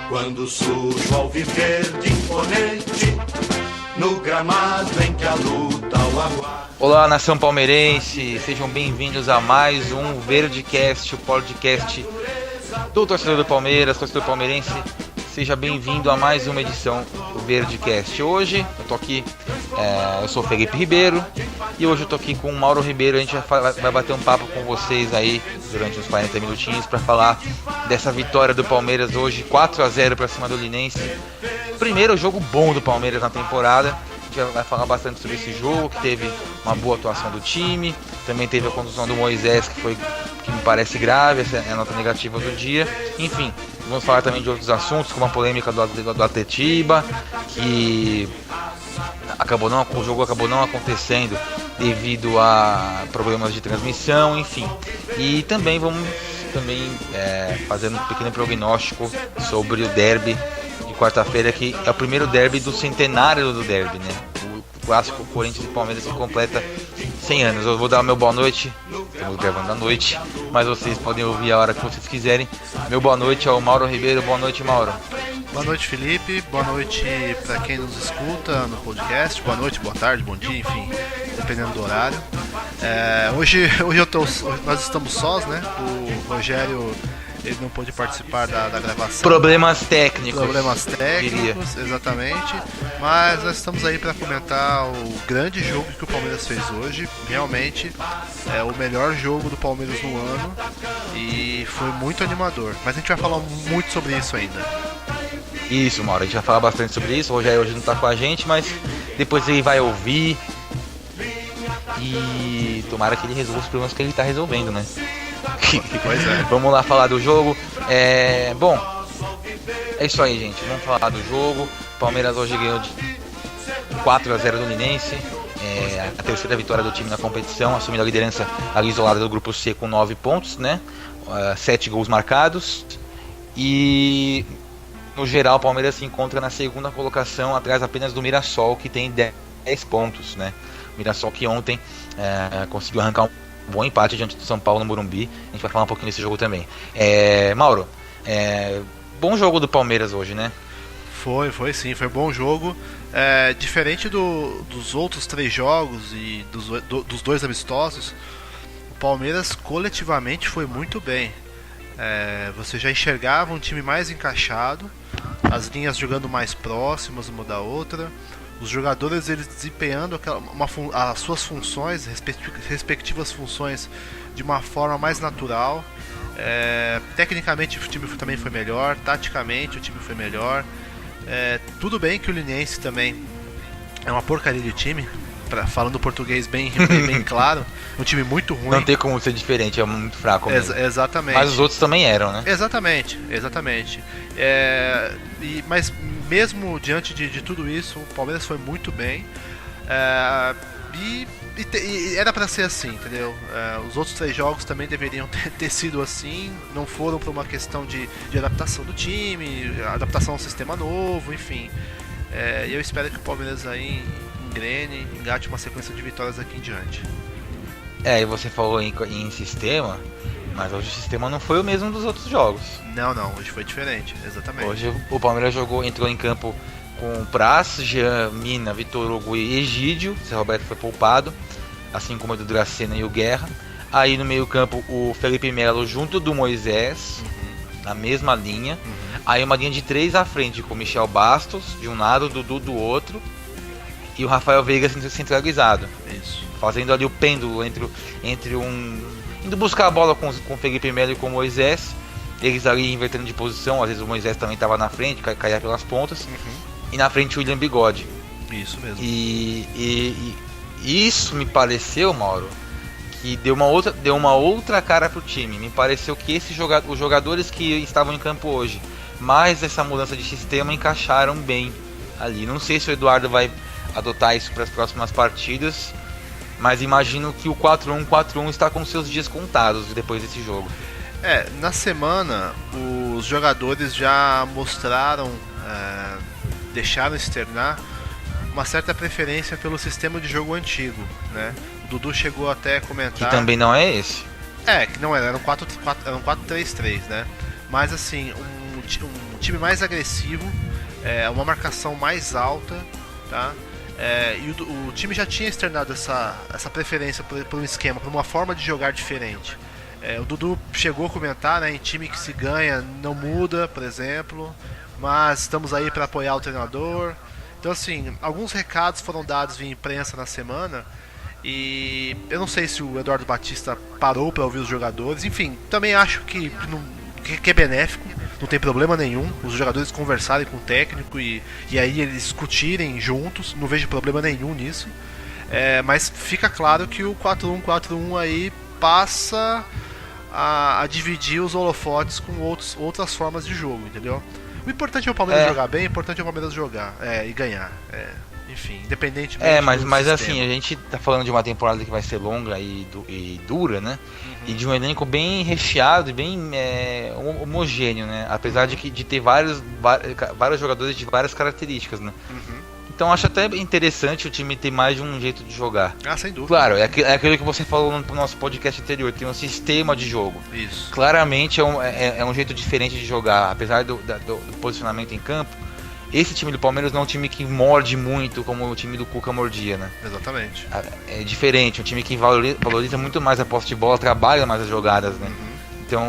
Quando surge o alviverde imponente, no gramado em que a luta o aguarda. Olá, nação palmeirense, sejam bem-vindos a mais um Verdecast, o podcast do torcedor do Palmeiras, torcedor palmeirense. Seja bem-vindo a mais uma edição do Verdecast. Hoje eu tô aqui, eu sou o Felipe Ribeiro e hoje eu tô aqui com o Mauro Ribeiro. A gente vai bater um papo com vocês aí durante uns 40 minutinhos para falar dessa vitória do Palmeiras hoje, 4-0 para cima do Linense. Primeiro jogo bom do Palmeiras na temporada. A gente vai falar bastante sobre esse jogo, que teve uma boa atuação do time, também teve a condução do Moisés, que me parece grave, essa é a nota negativa do dia. Enfim, vamos falar também de outros assuntos, como a polêmica do Atletiba, que o jogo acabou não acontecendo devido a problemas de transmissão, enfim. E também vamos fazer um pequeno prognóstico sobre o derby de quarta-feira, que é o primeiro derby do centenário do derby, né? O clássico Corinthians e Palmeiras que completa 100 anos. Eu vou dar meu boa noite, estamos gravando à noite, mas vocês podem ouvir a hora que vocês quiserem. Meu boa noite ao Mauro Ribeiro. Boa noite, Mauro. Boa noite, Felipe. Boa noite para quem nos escuta no podcast. Boa noite, boa tarde, bom dia, enfim, dependendo do horário. Hoje nós estamos sós, né? O Rogério, ele não pôde participar da gravação. Problemas técnicos, diria. Exatamente. Mas nós estamos aí para comentar o grande jogo que o Palmeiras fez hoje. Realmente é o melhor jogo do Palmeiras no ano e foi muito animador. Mas a gente vai falar muito sobre isso ainda. Isso, Mauro, a gente vai falar bastante sobre isso. O Rogério hoje não tá com a gente, mas depois ele vai ouvir e tomara que ele resolva os problemas que ele tá resolvendo, né? Pois é. Vamos lá falar do jogo. Bom, é isso aí, gente. Vamos falar do jogo. O Palmeiras hoje ganhou de 4-0 do Linense. A terceira vitória do time na competição, assumindo a liderança ali isolada do grupo C com 9 pontos, né? 7 gols marcados. E no geral o Palmeiras se encontra na segunda colocação, atrás apenas do Mirassol, que tem 10 pontos, né? O Mirassol que ontem conseguiu arrancar um bom empate diante do São Paulo no Morumbi. A gente vai falar um pouquinho desse jogo também. Mauro, bom jogo do Palmeiras hoje, né? Foi sim, foi bom jogo. Diferente dos outros 3 jogos e dos 2 amistosos, o Palmeiras coletivamente foi muito bem. Você já enxergava um time mais encaixado, as linhas jogando mais próximas uma da outra, os jogadores eles desempenhando as suas funções, respectivas funções, de uma forma mais natural. Tecnicamente o time também foi melhor, taticamente o time foi melhor. Tudo bem que o Linense também é uma porcaria de time, falando português bem claro, um time muito ruim. Não tem como ser diferente, é muito fraco mesmo. Exatamente. Mas os outros também eram, né? Exatamente. Mas mesmo diante de tudo isso, o Palmeiras foi muito bem. E era pra ser assim, entendeu? Os outros 3 jogos também deveriam ter sido assim. Não foram por uma questão de adaptação do time, adaptação ao sistema novo, enfim. Eu espero que o Palmeiras aí engate uma sequência de vitórias aqui em diante. E você falou em sistema, mas hoje o sistema não foi o mesmo dos outros jogos. Não, hoje foi diferente, exatamente. Hoje o Palmeiras entrou em campo com Praz, Jean, Mina, Vitor Hugo e Egídio. O Zé Roberto foi poupado, assim como o do Dracena e o Guerra. Aí no meio campo o Felipe Melo junto do Moisés, na mesma linha. Aí uma linha de 3 à frente com o Michel Bastos de um lado, o Dudu do outro e o Rafael Veiga centralizado. Isso. Fazendo ali o pêndulo entre indo buscar a bola com o Felipe Melo e com o Moisés. Eles ali invertendo de posição, às vezes o Moisés também estava na frente, caía pelas pontas. E na frente o William Bigode. Isso mesmo. E isso me pareceu, Mauro, que deu uma outra cara pro time. Me pareceu que os jogadores que estavam em campo hoje, mais essa mudança de sistema, encaixaram bem ali. Não sei se o Eduardo vai adotar isso para as próximas partidas, mas imagino que o 4-1-4-1 está com seus dias contados depois desse jogo. Na semana os jogadores já mostraram, deixaram externar uma certa preferência pelo sistema de jogo antigo, né? O Dudu chegou até a comentar... Que também não é esse. Que não era um 4-3-3, né? Mas assim, um time mais agressivo, uma marcação mais alta, tá? E o time já tinha externado essa preferência por um esquema, por uma forma de jogar diferente. O Dudu chegou a comentar, né, em time que se ganha não muda, por exemplo, mas estamos aí para apoiar o treinador. Então, assim, alguns recados foram dados via imprensa na semana, e eu não sei se o Eduardo Batista parou para ouvir os jogadores. Enfim, também acho que é benéfico, não tem problema nenhum os jogadores conversarem com o técnico e aí eles discutirem juntos, não vejo problema nenhum nisso. Mas fica claro que o 4-1-4-1 aí passa a dividir os holofotes com outras formas de jogo, entendeu? O importante é o Palmeiras jogar bem, o importante é o Palmeiras jogar e ganhar. Enfim, independentemente mas assim, a gente tá falando de uma temporada que vai ser longa e dura, né? E de um elenco bem recheado e bem homogêneo, né? Apesar de ter vários jogadores de várias características, né? Então acho até interessante o time ter mais de um jeito de jogar. Sem dúvida. Claro, é aquilo que você falou no nosso podcast anterior, tem um sistema de jogo. Isso. Claramente é um jeito diferente de jogar, apesar do posicionamento em campo. Esse time do Palmeiras não é um time que morde muito como o time do Cuca mordia, né? Exatamente. É diferente, é um time que valoriza muito mais a posse de bola, trabalha mais as jogadas, né? Então,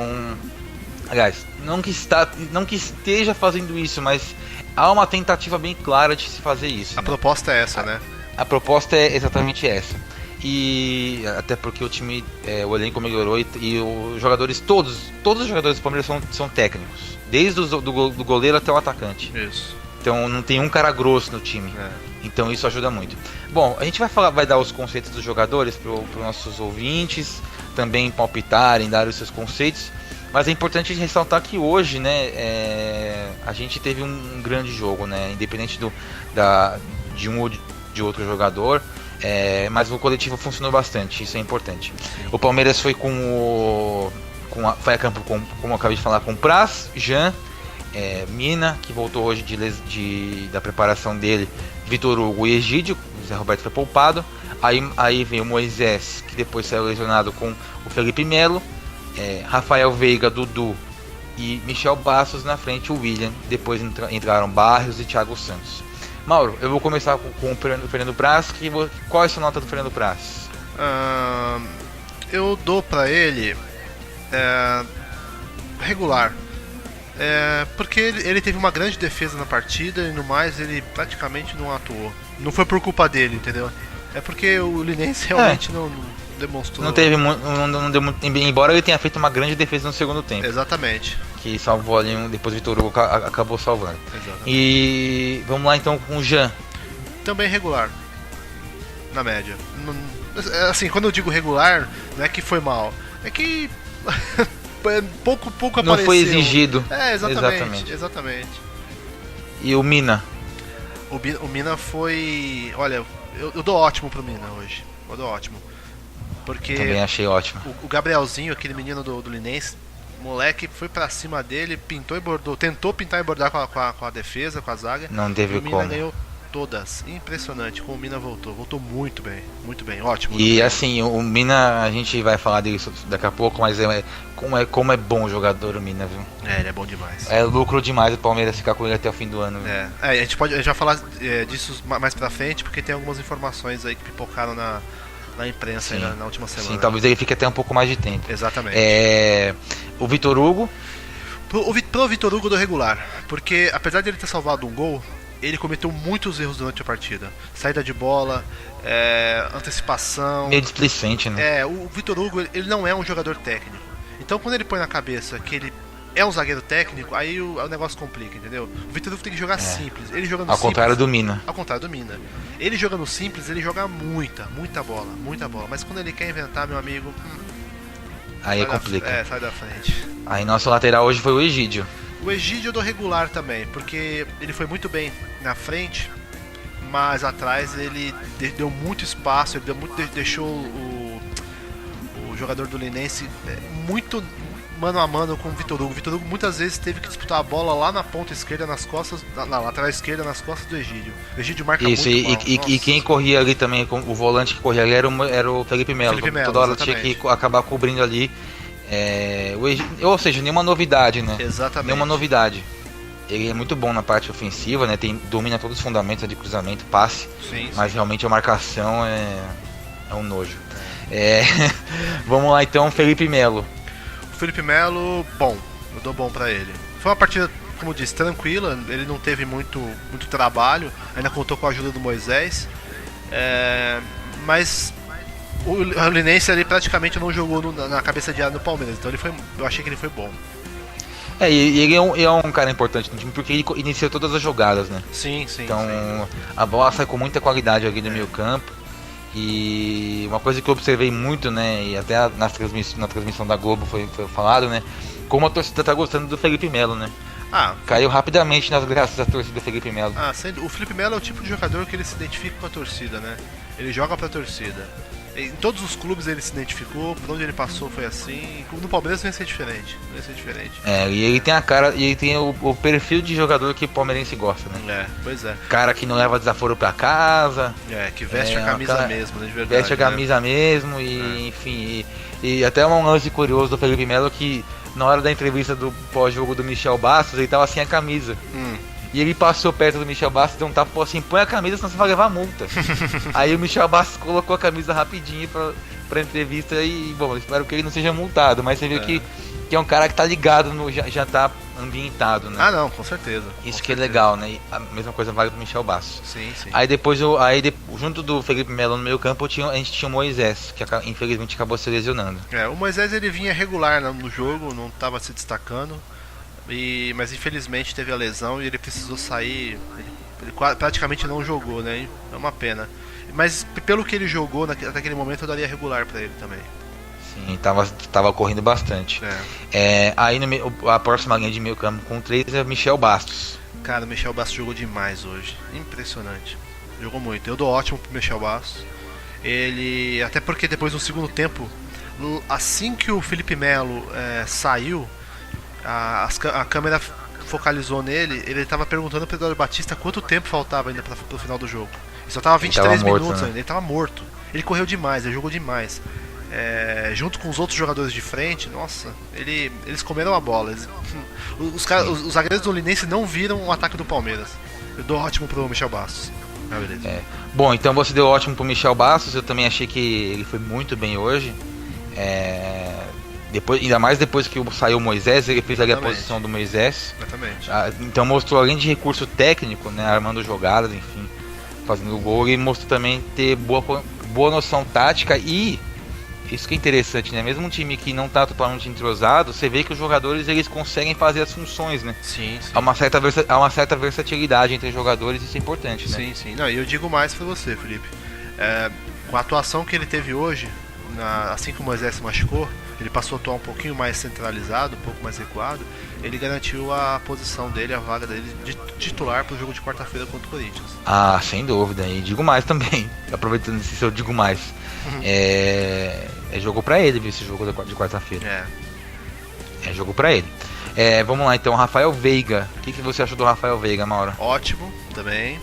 aliás, não que esteja fazendo isso, mas há uma tentativa bem clara de se fazer isso. A proposta é essa, né? A proposta é exatamente essa. E até porque o time, o elenco melhorou e os jogadores, todos os jogadores do Palmeiras são técnicos. Desde do goleiro até o atacante. Isso. Então não tem um cara grosso no time. Então isso ajuda muito. Bom, a gente vai dar os conceitos dos jogadores para os nossos ouvintes também palpitarem, dar os seus conceitos. Mas é importante ressaltar que hoje, né, a gente teve um grande jogo, né, independente de um ou de outro jogador. Mas o coletivo funcionou bastante, isso é importante. O Palmeiras foi foi a campo como eu acabei de falar, com Praz, Jean, Mina, que voltou hoje da preparação dele, Vitor Hugo e Egídio. O Zé Roberto foi poupado. Aí veio o Moisés, que depois saiu lesionado, com o Felipe Melo, Rafael Veiga, Dudu e Michel Bastos na frente, o William. Depois entraram Barrios e Thiago Santos. Mauro, eu vou começar com o Fernando Praz. Qual é a sua nota do Fernando Praz? Eu dou pra ele regular. Porque ele teve uma grande defesa na partida e no mais ele praticamente não atuou. Não foi por culpa dele, entendeu? É porque o Linense realmente não demonstrou. Não deu muito, embora ele tenha feito uma grande defesa no segundo tempo. Exatamente. Que salvou ali, depois o Vitor Hugo acabou salvando. Exatamente. E vamos lá então com o Jean. Também regular, na média. Assim, quando eu digo regular, não é que foi mal, é que pouco apareceu. Não foi exigido. Exatamente. E o Mina? O Mina foi... Olha, eu dou ótimo pro Mina hoje. Eu dou ótimo. Porque também achei ótimo. O Gabrielzinho, aquele menino do Linense, moleque, foi pra cima dele, pintou e bordou. Tentou pintar e bordar com a defesa, com a zaga. Não teve como. O Mina ganhou todas. Impressionante como o Mina voltou. Voltou muito bem, ótimo. E assim, o Mina, a gente vai falar disso daqui a pouco, mas como é bom o jogador, o Mina, viu? Ele é bom demais. É lucro demais o Palmeiras ficar com ele até o fim do ano. A gente vai falar disso mais pra frente, porque tem algumas informações aí que pipocaram na imprensa aí na última semana. Sim, talvez ele fique até um pouco mais de tempo. Exatamente. O Vitor Hugo? Pro Vitor Hugo do regular, porque apesar de ele ter salvado um gol, ele cometeu muitos erros durante a partida. Saída de bola, antecipação. Meio displicente, né? O Vitor Hugo, ele não é um jogador técnico. Então quando ele põe na cabeça que ele é um zagueiro técnico, aí o negócio complica, entendeu? O Vitor Hugo tem que jogar simples. Ele joga no Ao simples, contrário do Mina. Ao contrário do Mina. Ele joga no simples, ele joga muita bola. Mas quando ele quer inventar, meu amigo... aí complica. Sai da frente. Aí nosso lateral hoje foi o Egídio. O Egídio eu dou regular também, porque ele foi muito bem na frente, mas atrás ele deu muito espaço, ele deixou o jogador do Linense muito mano a mano com o Vitor Hugo. O Vitor Hugo muitas vezes teve que disputar a bola lá na ponta esquerda, na lateral esquerda, nas costas do Egídio. O Egídio marca isso, muito mal. E quem corria ali também, o volante que corria ali era o Felipe Melo. Toda hora tinha que acabar cobrindo ali. Ou seja, nenhuma novidade, né? Exatamente. Nenhuma novidade. Ele é muito bom na parte ofensiva, né? Domina todos os fundamentos de cruzamento, passe. Sim. Mas realmente a marcação é um nojo. Vamos lá então, Felipe Melo. O Felipe Melo, bom, eu dou bom pra ele. Foi uma partida, como eu disse, tranquila. Ele não teve muito trabalho. Ainda contou com a ajuda do Moisés. Mas o Linense ali praticamente não jogou na cabeça de área do Palmeiras. Então eu achei que ele foi bom. E ele é um cara importante no time porque ele inicia todas as jogadas, né? Sim. Então sim. a bola sai com muita qualidade ali no meio campo. E uma coisa que eu observei muito, né? E até na transmissão da Globo foi falado, né? Como a torcida tá gostando do Felipe Melo, né? Caiu rapidamente nas graças da torcida do Felipe Melo. O Felipe Melo é o tipo de jogador que ele se identifica com a torcida, né? Ele joga pra torcida. Em todos os clubes ele se identificou, por onde ele passou foi assim. No Palmeiras não ia ser diferente. E ele tem a cara, e ele tem o perfil de jogador que o palmeirense gosta, né? Pois é. Cara que não leva desaforo pra casa. Que veste a camisa mesmo, né? De verdade. Veste a camisa mesmo, e enfim. E até um lance curioso do Felipe Melo que na hora da entrevista do pós-jogo do Michel Bastos, ele tava sem a camisa. E ele passou perto do Michel Bastos e deu um tapa assim, põe a camisa senão você vai levar multa. Aí o Michel Bastos colocou a camisa rapidinho pra entrevista e, bom, espero que ele não seja multado, mas você viu que é um cara que tá ligado, já tá ambientado, né? Não, com certeza. Isso que é legal, né? E a mesma coisa vale pro Michel Bastos. Sim. Aí depois, junto do Felipe Melo no meio campo, a gente tinha o Moisés, que infelizmente acabou se lesionando. O Moisés ele vinha regular no jogo, não tava se destacando. Mas infelizmente teve a lesão e ele precisou sair. Ele praticamente não jogou, né? É uma pena. Mas pelo que ele jogou naquele momento eu daria regular pra ele também. Sim, tava correndo bastante. Aí a próxima linha de meio campo com 3 é Michel Bastos. Cara, o Michel Bastos jogou demais hoje. Impressionante. Jogou muito. Eu dou ótimo pro Michel Bastos. Ele. Até porque depois no segundo tempo, assim que o Felipe Melo saiu, a câmera focalizou nele. Ele estava perguntando pro Eduardo Batista quanto tempo faltava ainda pro final do jogo. Ele só tava 23 minutos ainda. Ele tava morto. Ele correu demais, ele jogou demais. Junto com os outros jogadores de frente, nossa, eles comeram a bola. Os zagueiros do Linense não viram o ataque do Palmeiras. Eu dou ótimo pro Michel Bastos. Beleza. Bom, então você deu ótimo pro Michel Bastos. Eu também achei que ele foi muito bem hoje. Ainda mais depois que saiu o Moisés, ele fez ali a posição do Moisés. Exatamente. Então mostrou, além de recurso técnico, né, armando jogadas, enfim, fazendo gol, ele mostrou também ter boa noção tática. E isso que é interessante, né? Mesmo um time que não está totalmente entrosado, você vê que os jogadores eles conseguem fazer as funções, né? Sim. Há uma certa versatilidade entre os jogadores, isso é importante, né? Sim. Não, e eu digo mais pra você, Felipe. Com a atuação que ele teve hoje, assim que o Moisés se machucou, ele passou a atuar um pouquinho mais centralizado, um pouco mais recuado. Ele garantiu a posição dele, a vaga dele de titular para o jogo de quarta-feira contra o Corinthians. Sem dúvida, e digo mais também, aproveitando esse eu digo mais. Jogo pra ele, esse jogo de quarta-feira. É jogo pra ele. Vamos lá então, Rafael Veiga. O que você achou do Rafael Veiga, Mauro? Ótimo, também.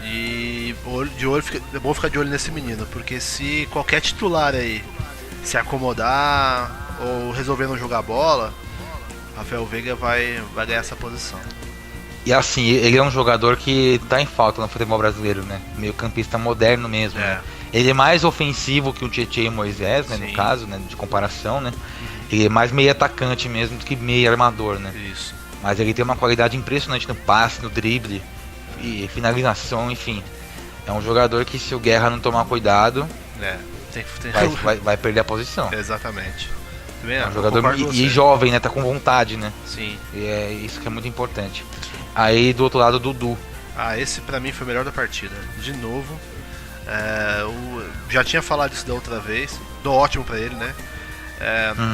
E é bom ficar de olho nesse menino, porque se qualquer titular aí se acomodar ou resolver não jogar bola, Rafael Veiga vai ganhar essa posição. E assim, ele é um jogador que tá em falta no futebol brasileiro, né? Meio campista moderno mesmo, né? Ele é mais ofensivo que o Tietchan e o Moisés, né? No caso, né? De comparação, né? Ele é mais meio atacante mesmo do que meio armador, né? Isso. Mas ele tem uma qualidade impressionante no passe, no drible e finalização, enfim. É um jogador que, se o Guerra não tomar cuidado, vai perder a posição. Exatamente. É um jogador e jovem, né? Tá com vontade, né? Sim. E é isso que é muito importante. Aí do outro lado, o Dudu. Esse pra mim foi o melhor da partida. De novo. Já tinha falado isso da outra vez. Dou ótimo pra ele, né?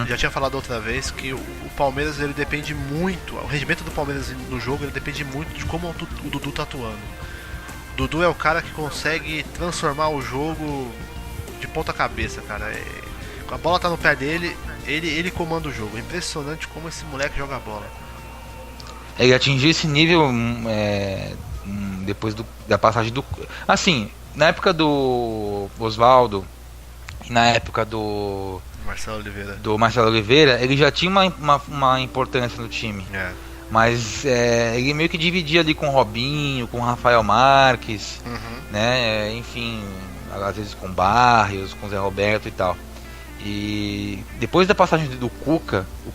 Já tinha falado outra vez que o Palmeiras ele depende muito. O rendimento do Palmeiras no jogo ele depende muito de como o Dudu tá atuando. O Dudu é o cara que consegue transformar o jogo de ponta cabeça, cara. A bola tá no pé dele, ele comanda o jogo. É impressionante como esse moleque joga a bola. Ele atingiu esse nível depois da passagem do... Assim, na época do Osvaldo e na época do Do Marcelo Oliveira, ele já tinha uma importância no time. Mas ele meio que dividia ali com o Robinho, com o Rafael Marques, né? Enfim, às vezes com Barrios, com o Zé Roberto e tal. E depois da passagem do Cuca, o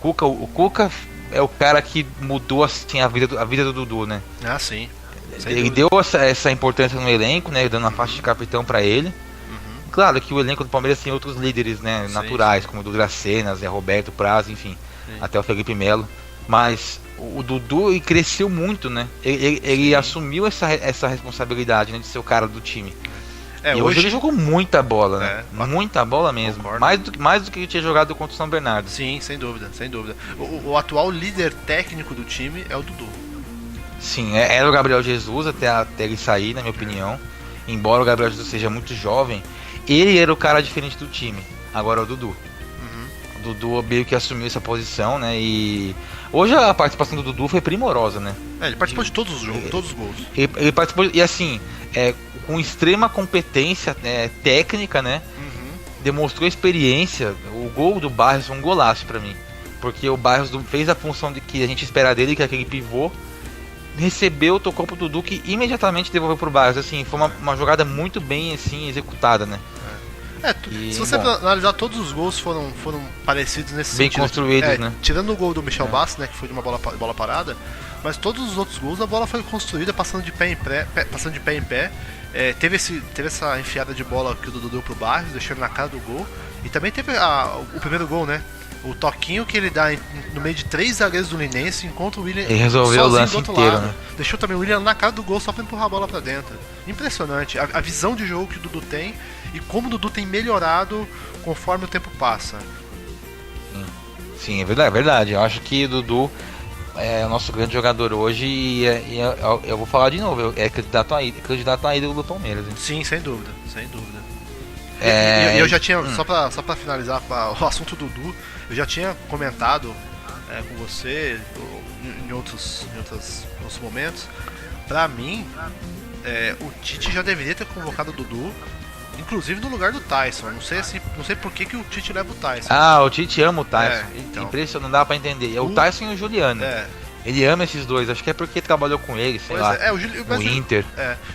Cuca é o cara que mudou assim, a vida do Dudu, né? Ah, sim. Ele deu essa importância no elenco, né? Dando a faixa de capitão pra ele. Claro que o elenco do Palmeiras tem outros líderes, né? Naturais, como o do Dracena, Zé Roberto, Praz, enfim. Até o Felipe Melo. Mas o Dudu cresceu muito, né? Ele assumiu essa responsabilidade, né, de ser o cara do time. E hoje ele jogou muita bola, né? Muita bola mesmo. Mais do que ele tinha jogado contra o São Bernardo. Sim, sem dúvida. O atual líder técnico do time é o Dudu. Sim, era o Gabriel Jesus até ele sair, na minha opinião. Embora o Gabriel Jesus seja muito jovem, ele era o cara diferente do time. Agora é o Dudu. O Dudu meio que assumiu essa posição, né? E hoje a participação do Dudu foi primorosa, né? Ele participou de todos os jogos, todos os gols. Ele participou, e assim, com extrema competência técnica, né? Demonstrou experiência. O gol do Barrios foi um golaço pra mim. Porque o Barrios fez a função de que a gente espera dele, que é aquele pivô. Recebeu, tocou pro Dudu, que imediatamente devolveu pro Barrios. Assim, foi uma jogada muito bem assim, executada, né? Se você analisar, todos os gols foram parecidos nesse bem sentido. Construídos, né? Tirando o gol do Michel Bastos, né, que foi de uma bola parada, mas todos os outros gols a bola foi construída passando de pé em pé. Teve essa enfiada de bola que o Dudu deu pro Barrios, deixando na cara do gol. E também teve o primeiro gol, né? O toquinho que ele dá no meio de 3 zagueiros do Linense, enquanto o William ele resolveu o lance inteiro, né? Deixou também o William na cara do gol só pra empurrar a bola pra dentro. Impressionante a visão de jogo que o Dudu tem e como o Dudu tem melhorado conforme o tempo passa. Sim, é verdade. Eu acho que o Dudu é o nosso grande jogador hoje e eu vou falar de novo, é candidato a ídolo do Palmeiras. Hein? Sim, sem dúvida. E eu já tinha, só pra finalizar o assunto do Dudu, eu já tinha comentado com você em outros momentos. Pra mim, o Tite já deveria ter convocado o Dudu, inclusive no lugar do Tyson. Não sei por que o Tite leva o Tyson. O Tite ama o Tyson. Então. Impressionante, não dá pra entender. É o Tyson e o Juliano. Ele ama esses dois, acho que é porque trabalhou com ele, sei lá. O Inter.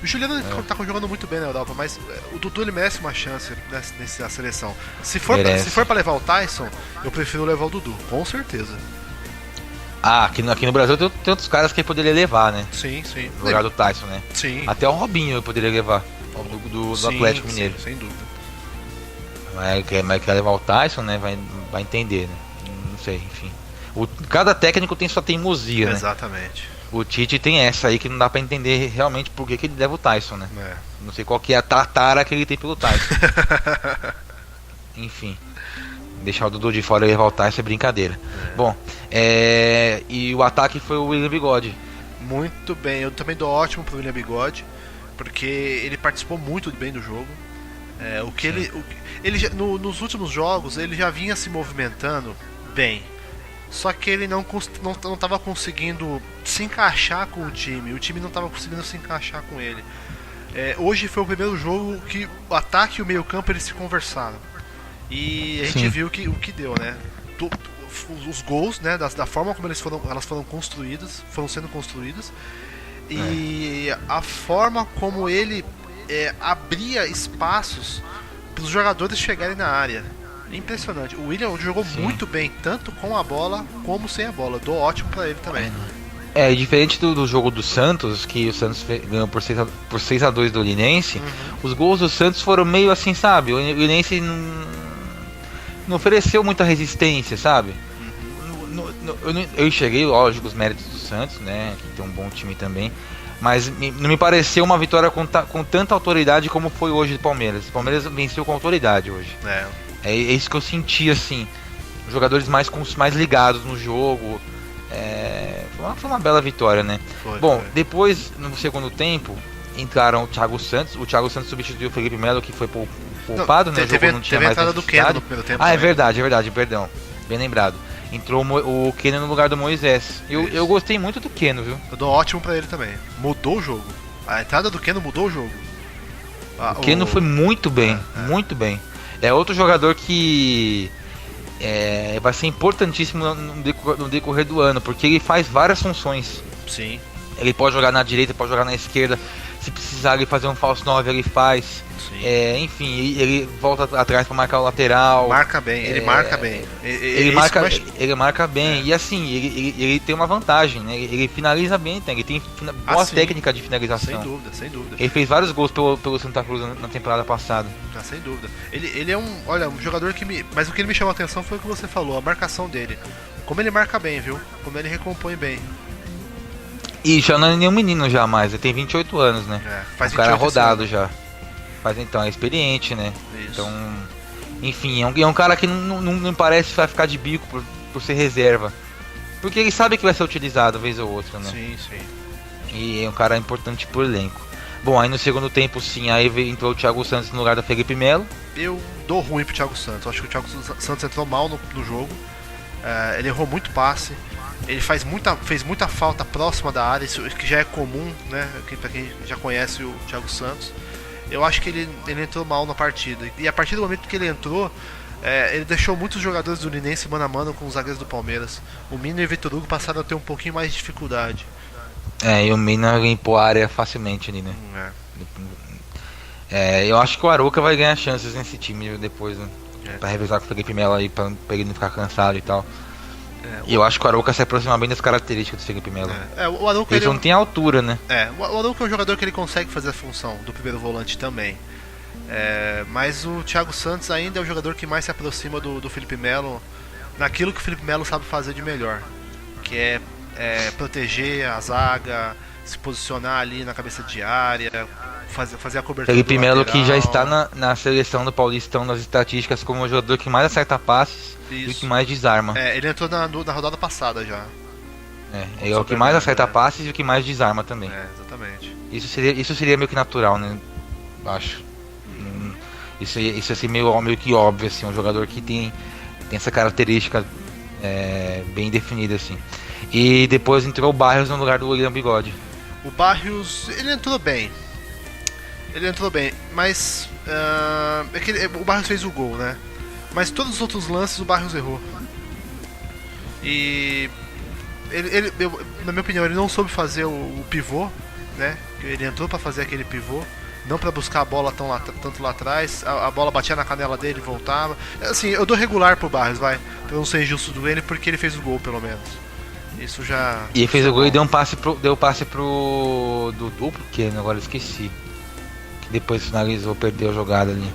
O Juliano tá jogando muito bem na Europa, mas o Dudu ele merece uma chance nessa seleção. Se for pra levar o Tyson, eu prefiro levar o Dudu, com certeza. Aqui no Brasil tem outros caras que ele poderia levar, né? Sim. No lugar do Tyson, né? Sim. Até o Robinho eu poderia levar, do Atlético Mineiro. Sem dúvida. Mas quer levar o Tyson, né? Vai entender, né? Não sei, enfim. Cada técnico tem sua teimosia, né? Exatamente. O Tite tem essa aí que não dá pra entender realmente por que ele leva o Tyson, né? Não sei qual que é a tatara que ele tem pelo Tyson. Enfim. Deixar o Dudu de fora e levar o Tyson é brincadeira. Bom, e o ataque foi o William Bigode. Muito bem, eu também dou ótimo pro William Bigode, porque ele participou muito bem do jogo. Nos últimos jogos ele já vinha se movimentando bem. Só que ele não estava conseguindo se encaixar com o time não estava conseguindo se encaixar com ele. Hoje foi o primeiro jogo que o ataque e o meio campo eles se conversaram. E a gente viu o que deu, né? Os gols, né, da forma como elas foram sendo construídas. E a forma como ele abria espaços para os jogadores chegarem na área. Impressionante. O William jogou muito bem, tanto com a bola como sem a bola. Dou ótimo pra ele também. Diferente do jogo do Santos, que o Santos ganhou por 6-2 do Linense, os gols do Santos foram meio assim, sabe? O Linense não ofereceu muita resistência, sabe? Eu enxerguei, lógico, os méritos do Santos, né? Que tem um bom time também. Mas não me pareceu uma vitória com tanta autoridade como foi hoje do Palmeiras. O Palmeiras venceu com autoridade hoje. É isso que eu senti, assim. Os jogadores mais ligados no jogo. Foi uma bela vitória, né? Bom, depois, no segundo tempo, entraram o Thiago Santos. O Thiago Santos substituiu o Felipe Melo, que foi poupado, né? O jogo não tinha mais necessidade. Do Keno no primeiro tempo. É verdade, perdão. Bem lembrado. Entrou o Keno no lugar do Moisés. Eu gostei muito do Keno, viu? Eu dou ótimo pra ele também. Mudou o jogo. A entrada do Keno mudou o jogo. O Keno foi muito bem, muito bem. É outro jogador que vai ser importantíssimo no decorrer do ano, porque ele faz várias funções. Sim. Ele pode jogar na direita, pode jogar na esquerda. Se precisar ele fazer um falso 9, ele faz. Enfim, ele volta atrás para marcar o lateral. Marca bem, ele marca bem. Ele marca bem. E assim, ele tem uma vantagem, né? Ele finaliza bem, ele tem boa técnica de finalização. Sem dúvida. Ele fez vários gols pelo Santa Cruz na temporada passada. Sem dúvida. Ele é um jogador que mas o que me chamou a atenção foi o que você falou, a marcação dele. Como ele marca bem, viu? Como ele recompõe bem. E já não é nenhum menino já mais, ele tem 28 anos, né? Faz um cara rodado já. Então, é experiente, né? Isso. Então, enfim, é um cara que não parece que vai ficar de bico por ser reserva. Porque ele sabe que vai ser utilizado vez ou outra, né? Sim. E é um cara importante pro elenco. Bom, aí no segundo tempo, sim, aí entrou o Thiago Santos no lugar da Felipe Melo. Eu dou ruim pro Thiago Santos. Eu acho que o Thiago Santos entrou mal no jogo. Ele errou muito passe. Ele fez muita falta próxima da área, isso que já é comum, né? Pra quem já conhece o Thiago Santos. Eu acho que ele entrou mal na partida. E a partir do momento que ele entrou, ele deixou muitos jogadores do Linense mano a mano com os zagueiros do Palmeiras. O Mina e o Vitor Hugo passaram a ter um pouquinho mais de dificuldade. E o Mina limpou a área facilmente ali, né? Eu acho que o Arouca vai ganhar chances nesse time depois, né? Pra revezar com o Felipe Melo aí, pra ele não ficar cansado e tal. E eu acho que o Arouca se aproxima bem das características do Felipe Melo. O Arouca, ele não tem altura, né? O Arouca é um jogador que ele consegue fazer a função do primeiro volante também. Mas o Thiago Santos ainda é o jogador que mais se aproxima do Felipe Melo naquilo que o Felipe Melo sabe fazer de melhor, que é proteger a zaga, se posicionar ali na cabeça de área, fazer a cobertura. Felipe Melo que já está na seleção do Paulistão nas estatísticas como o jogador que mais acerta passes. Isso. E o que mais desarma. Ele entrou na rodada passada já. Ele é o que mais acerta passes e o que mais desarma também. Exatamente. Isso seria meio que natural, né? Acho. Isso assim meio que óbvio, assim, um jogador que tem essa característica bem definida, assim. E depois entrou o Barrios no lugar do William Bigode. O Barrios, ele entrou bem, mas o Barrios fez o gol, né? Mas todos os outros lances o Barrios errou. E na minha opinião, ele não soube fazer o pivô, né? Ele entrou para fazer aquele pivô, não para buscar a bola tanto lá atrás. A bola batia na canela dele e voltava. Assim, eu dou regular pro Barrios, pra não ser injusto do ele, porque ele fez o gol pelo menos. Isso já. E ele fez o gol e deu um passe pro Dudu, porque agora eu esqueci. Que depois finalizou, perdeu a jogada ali.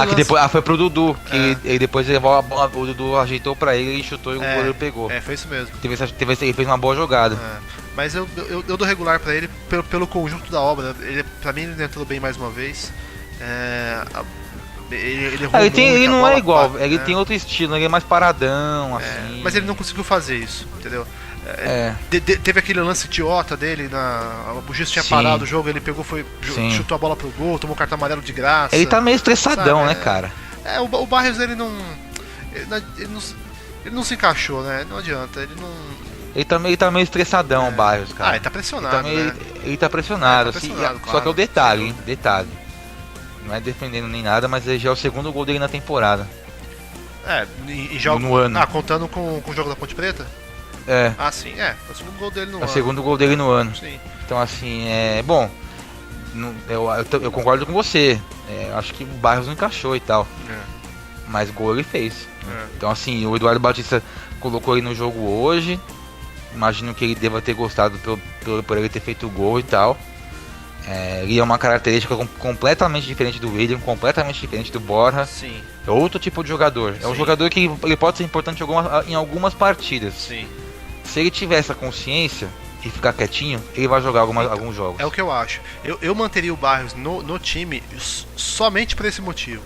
Que depois, foi pro Dudu, que depois o Dudu ajeitou pra ele e chutou e o goleiro pegou. Foi isso mesmo. Ele fez uma boa jogada. Mas eu dou regular pra ele pelo conjunto da obra. Pra mim ele entrou bem mais uma vez. Ele não é igual, ele tem outro estilo, ele é mais paradão, assim. Mas ele não conseguiu fazer isso, entendeu? Teve aquele lance idiota dele, o juiz tinha parado o jogo, ele pegou, chutou a bola pro gol, tomou cartão amarelo de graça. Ele tá meio estressadão, né, cara? O Barrios ele não se encaixou, né? Não adianta, ele tá meio estressadão, o Barrios, cara. Ele tá pressionado, ele tá pressionado, assim, claro, só que é o detalhe. Não é defendendo nem nada, mas ele já é o segundo gol dele na temporada. No ano. Contando com o jogo da Ponte Preta? Sim, é o segundo gol dele no ano. É o segundo gol dele no ano. Sim. Então, assim, bom, eu concordo com você. Acho que o Barrios não encaixou e tal. Mas gol ele fez. Então, assim, o Eduardo Batista colocou ele no jogo hoje. Imagino que ele deva ter gostado por ele ter feito o gol e tal. Ele é uma característica completamente diferente do William, completamente diferente do Borja. Sim. É outro tipo de jogador. É um jogador que ele pode ser importante em algumas partidas. Sim. Se ele tiver essa consciência e ficar quietinho, ele vai jogar alguns jogos. É o que eu acho. Eu manteria o Barrios no time somente por esse motivo.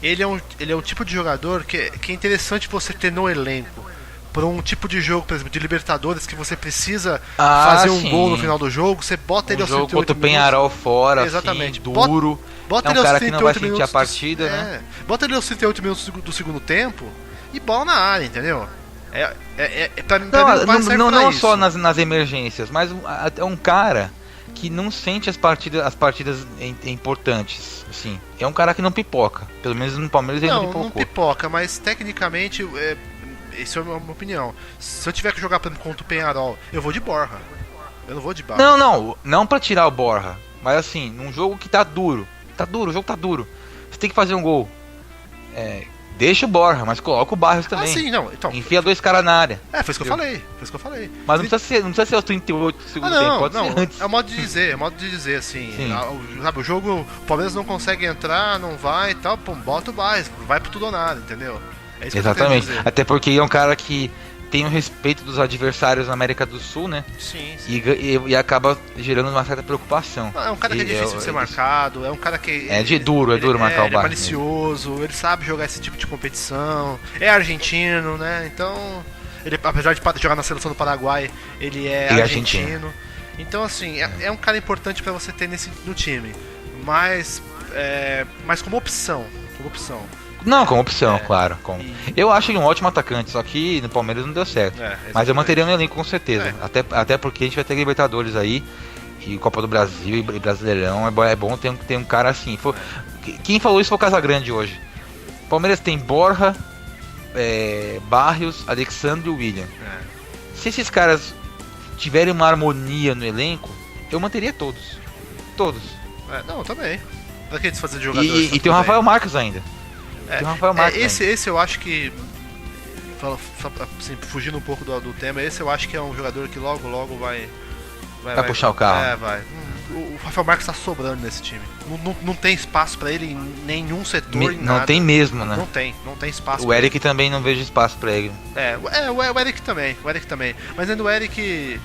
Ele é um tipo de jogador que é interessante você ter no elenco. Por um tipo de jogo, por exemplo, de Libertadores, que você precisa fazer um gol no final do jogo, você bota ele aos 38 minutos. Contra o Penharol fora, exatamente. Assim, duro. Bota é ele um cara aos 38 que não vai sentir minutos a partida, né? Bota ele aos 38 minutos do segundo tempo e bola na área, entendeu? Pra mim não serve não pra não isso. Só nas emergências, mas é um cara que não sente as partidas importantes, assim. É um cara que não pipoca. Pelo menos no Palmeiras ele não pipocou. Não pipoca, mas tecnicamente, essa é a minha opinião. Se eu tiver que jogar, por exemplo, contra o Penharol, eu vou de Borja. Eu não vou de Barros. Não pra tirar o Borja. Mas assim, num jogo que tá duro. O jogo tá duro. Você tem que fazer um gol. Deixa o Borja, mas coloca o Barros também. Sim, não. Então, enfia 2 caras na área. Foi isso que eu falei. Mas não precisa ser aos 38 segundos tempo, pode ser antes. É modo de dizer, assim. Sabe, o jogo, o Palmeiras não consegue entrar, não vai e tal, pô, bota o Barros, vai pro tudo ou nada, entendeu? É isso. Exatamente. Que eu até porque é um cara que tem o respeito dos adversários na América do Sul, né? Sim. E acaba gerando uma certa preocupação. É um cara que é difícil de ser marcado, é um cara que... É duro marcar o Barros. Ele é malicioso, ele sabe jogar esse tipo de competição, é argentino, né? Então, ele, apesar de jogar na seleção do Paraguai, ele é argentino. Então, assim, é um cara importante pra você ter no time, mas como opção. Não, como opção, claro. Eu acho ele um ótimo atacante, só que no Palmeiras não deu certo. Mas eu manteria no elenco com certeza. Até porque a gente vai ter Libertadores aí, e Copa do Brasil e Brasileirão. É bom ter um cara assim. Quem falou isso foi o Casagrande hoje. Palmeiras tem Borja, Barrios, Alexandre e William. Se esses caras tiverem uma harmonia no elenco, eu manteria todos. Todos. Não, também. Pra que eles fazem jogadores? E tem o Rafael Marques ainda. Esse eu acho que, assim, fugindo um pouco do tema, esse eu acho que é um jogador que logo vai puxar o carro. Vai. O Rafael Marques tá sobrando nesse time. Não tem espaço pra ele em nenhum setor, não nada. Tem mesmo, né? Não tem espaço. O Eric também não vejo espaço pra ele. O Eric também. Mas dentro do Eric,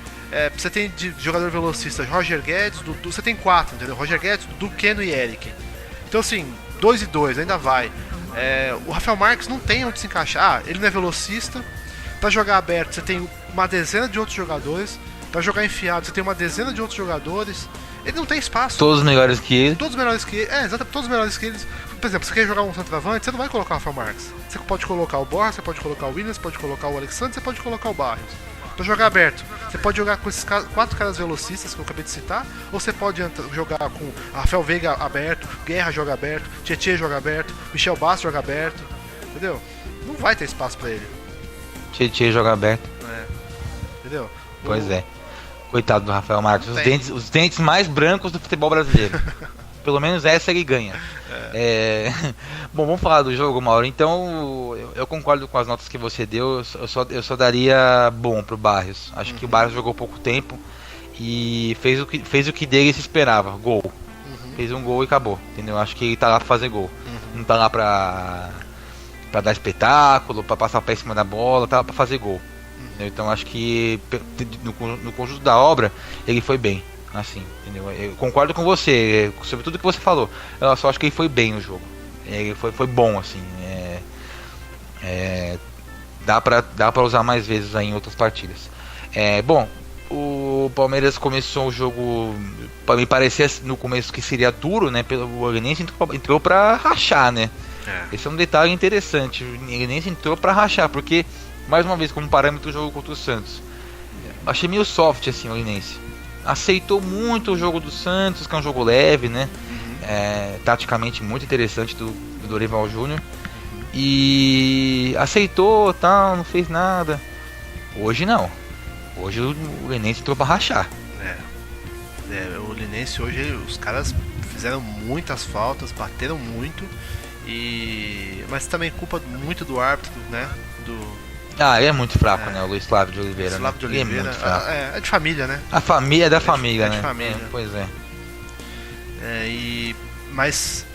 você tem de jogador velocista Roger Guedes, Dudu, você tem 4, entendeu? Roger Guedes, Dudu, Keno e Eric. Então assim, 2 e 2, ainda vai. O Rafael Marques não tem onde se encaixar. Ele não é velocista. Pra jogar aberto você tem uma dezena de outros jogadores. Pra jogar enfiado você tem uma dezena de outros jogadores. Ele não tem espaço. Todos melhores que ele. Todos melhores que ele. Exatamente, todos melhores que eles. Por exemplo, você quer jogar um centroavante, você não vai colocar o Rafael Marques. Você pode colocar o Borja, você pode colocar o Williams, você pode colocar o Alexandre, você pode colocar o Barrios. Pra jogar aberto, você pode jogar com esses 4 caras velocistas que eu acabei de citar, ou você pode jogar com Rafael Veiga aberto, Guerra joga aberto, Tietê joga aberto, Michel Bastos joga aberto, entendeu? Não vai ter espaço pra ele. Tietê joga aberto. Entendeu? Pois é. Coitado do Rafael Marques, os dentes mais brancos do futebol brasileiro. Pelo menos essa ele ganha. Bom, vamos falar do jogo, Mauro. Então, eu concordo com as notas que você deu. Eu só daria bom pro Barrios. Acho que o Barrios jogou pouco tempo e fez o que dele se esperava, gol. Fez um gol e acabou, entendeu? Acho que ele tá lá pra fazer gol. Não tá lá pra dar espetáculo, pra passar o pé em cima da bola, tá lá pra fazer gol. Então acho que no conjunto da obra ele foi bem. Assim, entendeu? Eu concordo com você sobre tudo que você falou. Eu só acho que ele foi bem no jogo. Ele foi bom, assim. Dá pra usar mais vezes aí em outras partidas. Bom, o Palmeiras começou o jogo, pra me parecer no começo que seria duro, né? O Olhanense entrou pra rachar, né? Esse é um detalhe interessante. O Olhanense entrou pra rachar, porque, mais uma vez, como parâmetro, o jogo contra o Santos. Achei meio soft, assim, o Olhanense. Aceitou muito o jogo do Santos, que é um jogo leve, né? Taticamente muito interessante do Dorival Júnior. E aceitou, tal, não fez nada. Hoje não. Hoje o Linense entrou pra rachar. O Linense hoje, os caras fizeram muitas faltas, bateram muito. Mas também culpa muito do árbitro, né? Ele é muito fraco, né? O Luiz Flávio de Oliveira. Flávio de Oliveira, é muito fraco. É de família, né? A família é da família, né? De família. Pois é. Mas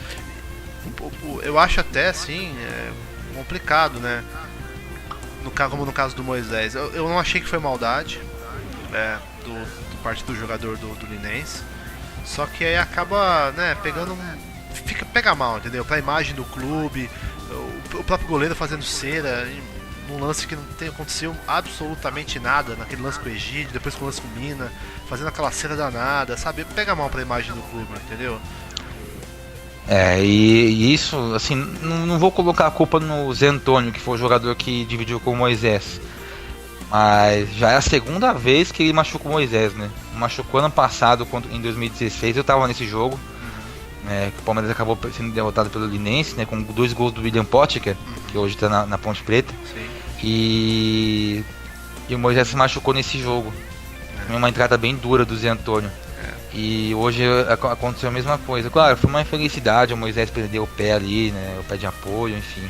eu acho até assim complicado, né? Como no caso do Moisés. Eu não achei que foi maldade do parte do jogador do Linense. Só que aí acaba, né, pega mal, entendeu? Pra imagem do clube, o próprio goleiro fazendo cera. Um lance que não aconteceu absolutamente nada, naquele lance com o Egídio, depois com o lance com o Mina, fazendo aquela cena danada, sabe? Pega mal pra imagem do clube, entendeu? E isso, assim, não vou colocar a culpa no Zé Antônio, que foi o jogador que dividiu com o Moisés. Mas já é a segunda vez que ele machucou o Moisés, né? Machucou ano passado, em 2016, eu tava nesse jogo. Que o Palmeiras acabou sendo derrotado pelo Linense, né? Com 2 gols do William Potker, que hoje tá na Ponte Preta. Sim. E o Moisés se machucou nesse jogo. Uma entrada bem dura do Zé Antônio. E hoje aconteceu a mesma coisa. Claro, foi uma infelicidade, o Moisés perdeu o pé ali, né? O pé de apoio, enfim.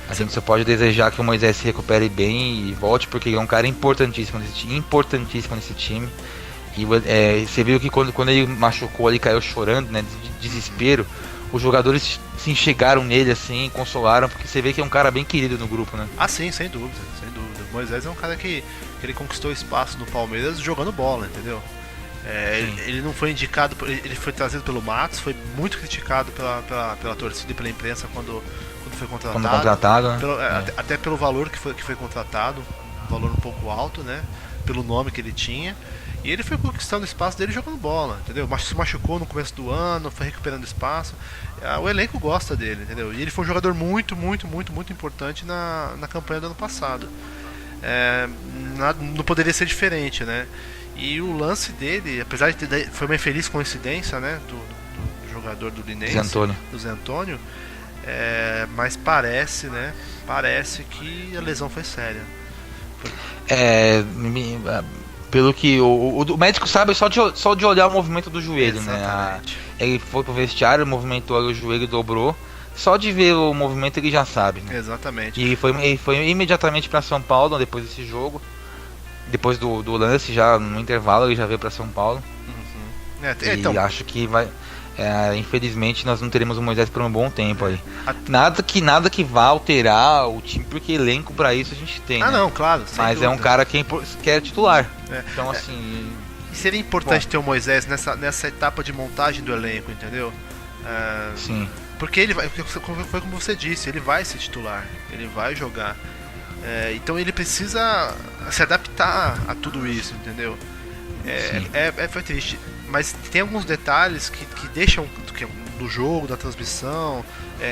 A gente só pode desejar que o Moisés se recupere bem e volte, porque ele é um cara importantíssimo nesse time. E você viu que quando ele machucou, ele caiu chorando, né? De desespero. Os jogadores se enxergaram nele assim, consolaram, porque você vê que é um cara bem querido no grupo, né? Ah, sim, sem dúvida, sem dúvida. O Moisés é um cara que ele conquistou espaço no Palmeiras jogando bola, entendeu? Ele não foi indicado, ele foi trazido pelo Matos, foi muito criticado pela torcida e pela imprensa quando foi contratado. Quando contratado, né? Até pelo valor que foi contratado, um valor um pouco alto, né? Pelo nome que ele tinha. E ele foi conquistando o espaço dele jogando bola, entendeu? Se machucou no começo do ano, foi recuperando espaço. O elenco gosta dele, entendeu? E ele foi um jogador muito importante na campanha do ano passado. Não poderia ser diferente, né? E o lance dele, apesar de foi uma infeliz coincidência, né? Do jogador do Linense, do Zé Antônio, mas parece que a lesão foi séria. Pelo que o médico sabe só de olhar o movimento do joelho, exatamente, né? Ele foi pro vestiário, movimentou o joelho, dobrou. Só de ver o movimento ele já sabe, né? Exatamente. E foi imediatamente para São Paulo depois desse jogo. Depois do lance, já no intervalo, ele já veio para São Paulo. E acho que vai... infelizmente nós não teremos o Moisés por um bom tempo aí. Nada que vá alterar o time, porque elenco pra isso a gente tem, né? Não, claro. Mas dúvida. É um cara que é titular. Então assim... E seria importante ter o Moisés nessa etapa de montagem do elenco, entendeu? Sim. Porque ele vai, foi como você disse, ele vai ser titular, ele vai jogar. Então ele precisa se adaptar a tudo isso, entendeu? Foi triste. Mas tem alguns detalhes que deixam do jogo, da transmissão,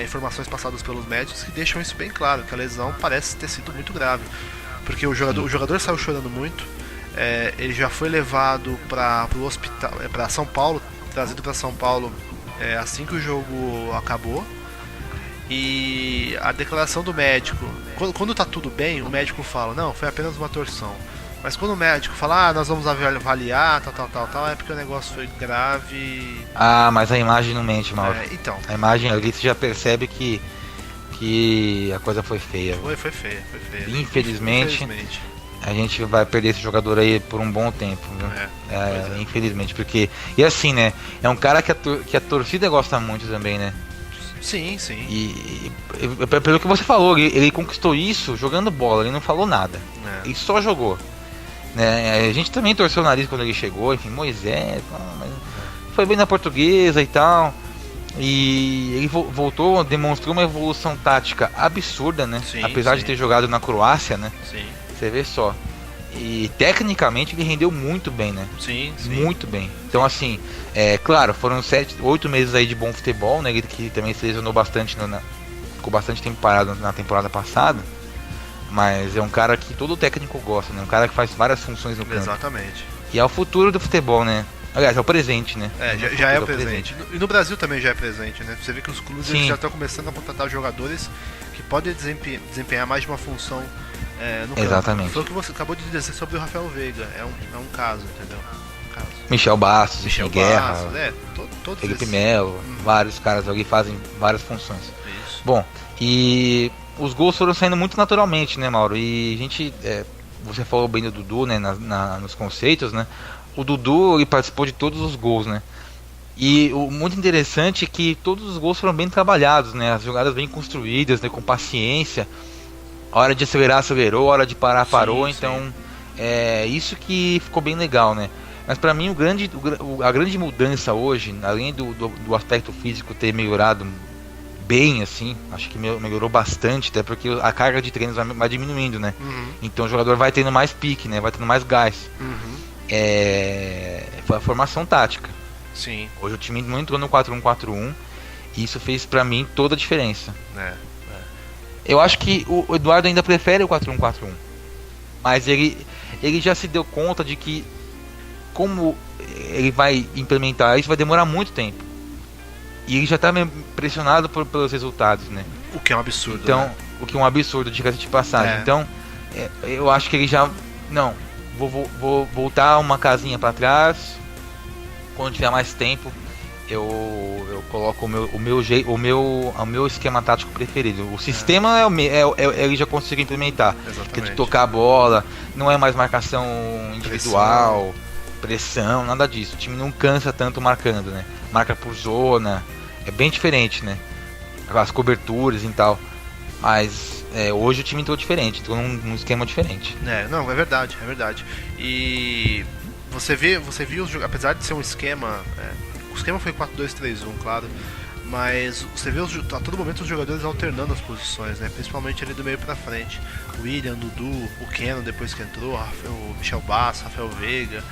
informações passadas pelos médicos que deixam isso bem claro, que a lesão parece ter sido muito grave. Porque o jogador saiu chorando muito, ele já foi levado para o hospital, para São Paulo, trazido para São Paulo assim que o jogo acabou. E a declaração do médico, quando tá tudo bem, o médico fala, não, foi apenas uma torção. Mas quando o médico fala, nós vamos avaliar, tal, é porque o negócio foi grave. Mas a imagem não mente, Mauro. Então. A imagem ali você já percebe que a coisa foi feia. Foi feia. Infelizmente, a gente vai perder esse jogador aí por um bom tempo, viu? Infelizmente, porque... E assim, né, é um cara que a torcida gosta muito também, né? Sim. E pelo que você falou, ele conquistou isso jogando bola, ele não falou nada. Ele só jogou. Né? A gente também torceu o nariz quando ele chegou, enfim, Moisés, mas foi bem na Portuguesa e tal. E ele voltou, demonstrou uma evolução tática absurda, né? Apesar de ter jogado na Croácia, né? Sim. Você vê só. E tecnicamente ele rendeu muito bem, né? Sim. Muito bem. Então assim, claro, foram 8 meses aí de bom futebol, né? Ele que também se lesionou bastante, ficou bastante tempo parado na temporada passada. Mas é um cara que todo técnico gosta, né? Um cara que faz várias funções no campo. Exatamente. E é o futuro do futebol, né? Aliás, é o presente, né? Já é o presente. E no Brasil também já é presente, né? Você vê que os clubes já estão começando a contratar jogadores que podem desempenhar mais de uma função no campo. Exatamente. Foi o que você acabou de dizer sobre o Rafael Veiga. É um caso, entendeu? Michel Bastos, Michel Guerra, todos Felipe Melo, vários caras ali fazem várias funções. Isso. Bom, e os gols foram saindo muito naturalmente, né, Mauro? E a gente, você falou bem do Dudu, né, nos conceitos, né? O Dudu, ele participou de todos os gols, né? E o muito interessante é que todos os gols foram bem trabalhados, né? As jogadas bem construídas, né, com paciência. A hora de acelerar, acelerou, a hora de parar, parou. Então, isso que ficou bem legal, né? Mas pra mim, a grande mudança hoje, além do aspecto físico ter melhorado bem, assim, acho que melhorou bastante, até porque a carga de treinos vai diminuindo, né? Então o jogador vai tendo mais pique, né? Vai tendo mais gás. Foi a formação tática. Sim. Hoje o time não entrou no 4-1-4-1 e isso fez pra mim toda a diferença. Eu acho que o Eduardo ainda prefere o 4-1-4-1. Mas ele já se deu conta de que como ele vai implementar isso vai demorar muito tempo. E ele já tá meio pressionado pelos resultados, né? O que é um absurdo, então, né? O que é um absurdo, diga-se de passagem. Então, eu acho que ele já... Não, vou voltar uma casinha para trás. Quando tiver mais tempo, eu coloco o meu esquema tático preferido. O sistema ele já conseguiu implementar. Que é de tocar a bola, não é mais marcação individual, pressão, nada disso. O time não cansa tanto marcando, né? Marca por zona, é bem diferente, né? As coberturas e tal. Mas hoje o time entrou diferente, entrou num esquema diferente. Não, é verdade. E você viu, apesar de ser um esquema, o esquema foi 4-2-3-1, claro, mas você vê a todo momento os jogadores alternando as posições, né? Principalmente ali do meio pra frente. O William, Dudu, o Keno depois que entrou, o Michel Basso, Rafael Veiga.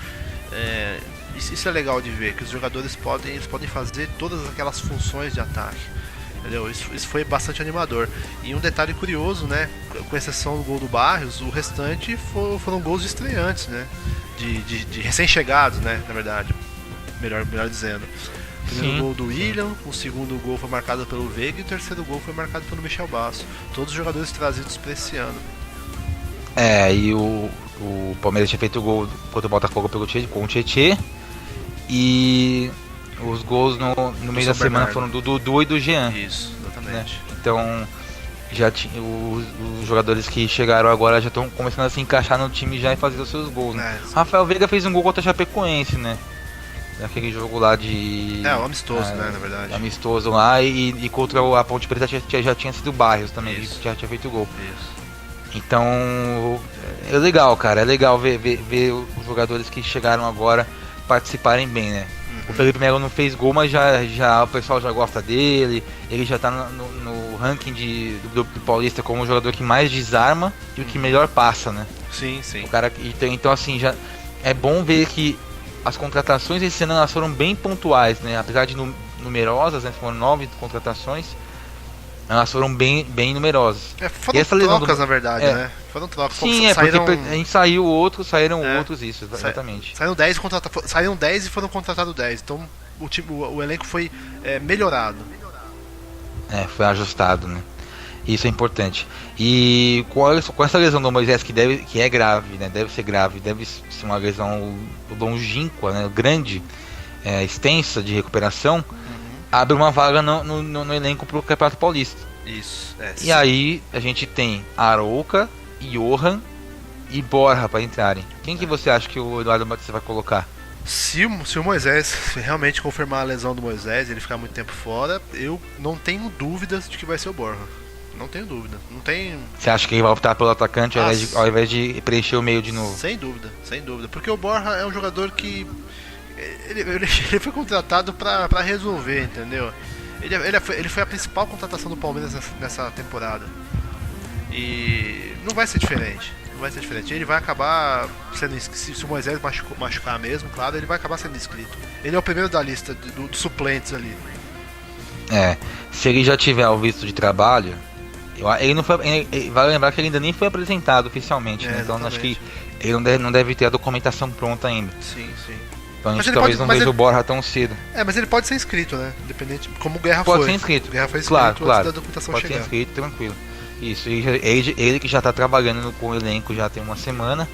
Isso é legal de ver, que os jogadores podem fazer todas aquelas funções de ataque. Entendeu? Isso foi bastante animador. E um detalhe curioso, né? Com exceção do gol do Barrios, o restante foram gols de estreantes, né? De recém-chegados, né? Na verdade, melhor dizendo. O primeiro gol do William, o segundo gol foi marcado pelo Veiga e o terceiro gol foi marcado pelo Michel Basso. Todos os jogadores trazidos para esse ano. E o Palmeiras tinha feito o gol contra o Botafogo com o Tietê. E os gols no meio da semana foram do Dudu e do Jean. Isso, exatamente. Né? Então, os jogadores que chegaram agora já estão começando a se encaixar no time já e fazer os seus gols. Né? Rafael Veiga fez um gol contra a Chapecoense, né? Naquele jogo lá de... o amistoso, né, na verdade. Amistoso lá e contra a Ponte Preta já tinha sido o Barrios também, que já tinha feito o gol. Isso. Então, é legal, cara. É legal ver os jogadores que chegaram agora participarem bem, né? O Felipe Melo não fez gol, mas já o pessoal já gosta dele. Ele já tá no ranking do Paulista como o jogador que mais desarma e o que melhor passa, né? Sim. O cara, então assim, já é bom ver que as contratações esse ano elas foram bem pontuais, né? Apesar de numerosas, né? Foram 9 contratações. Elas foram bem numerosas. Foram trocas, na verdade, né? Foram trocas. Sim, porque a gente saiu outros, saíram outros, isso, exatamente. Saíram 10 e foram contratados 10. Então o elenco foi melhorado. Foi ajustado, né? Isso é importante. E com essa lesão do Moisés, que é grave, né? Deve ser grave, deve ser uma lesão longínqua, né? Grande, extensa de recuperação. Abre uma vaga no elenco pro Campeonato Paulista. Isso. E aí a gente tem Arouca, Johan e Borja para entrarem. Quem que você acha que o Eduardo Batista vai colocar? Se o Moisés realmente confirmar a lesão do Moisés e ele ficar muito tempo fora, eu não tenho dúvidas de que vai ser o Borja. Não tenho dúvida. Você acha que ele vai optar pelo atacante ao invés de preencher o meio de novo? Sem dúvida. Porque o Borja é um jogador que ele foi contratado pra resolver, entendeu? Ele foi a principal contratação do Palmeiras nessa temporada. E não vai ser diferente. Ele vai acabar sendo inscrito. Se o Moisés machucar mesmo, claro, ele vai acabar sendo inscrito. Ele é o primeiro da lista dos suplentes ali. Se ele já tiver o visto de trabalho, ele não foi. Vale lembrar que ele ainda nem foi apresentado oficialmente, né? Então acho que ele não deve ter a documentação pronta ainda. Sim. Então a gente talvez não veja o Borja tão cedo. Mas ele pode ser inscrito, né? Independente, como o Guerra pode foi. Ser inscrito. O Guerra foi inscrito antes da documentação pode chegar. Ser inscrito, tranquilo. Isso, ele que já está trabalhando com o elenco já tem uma semana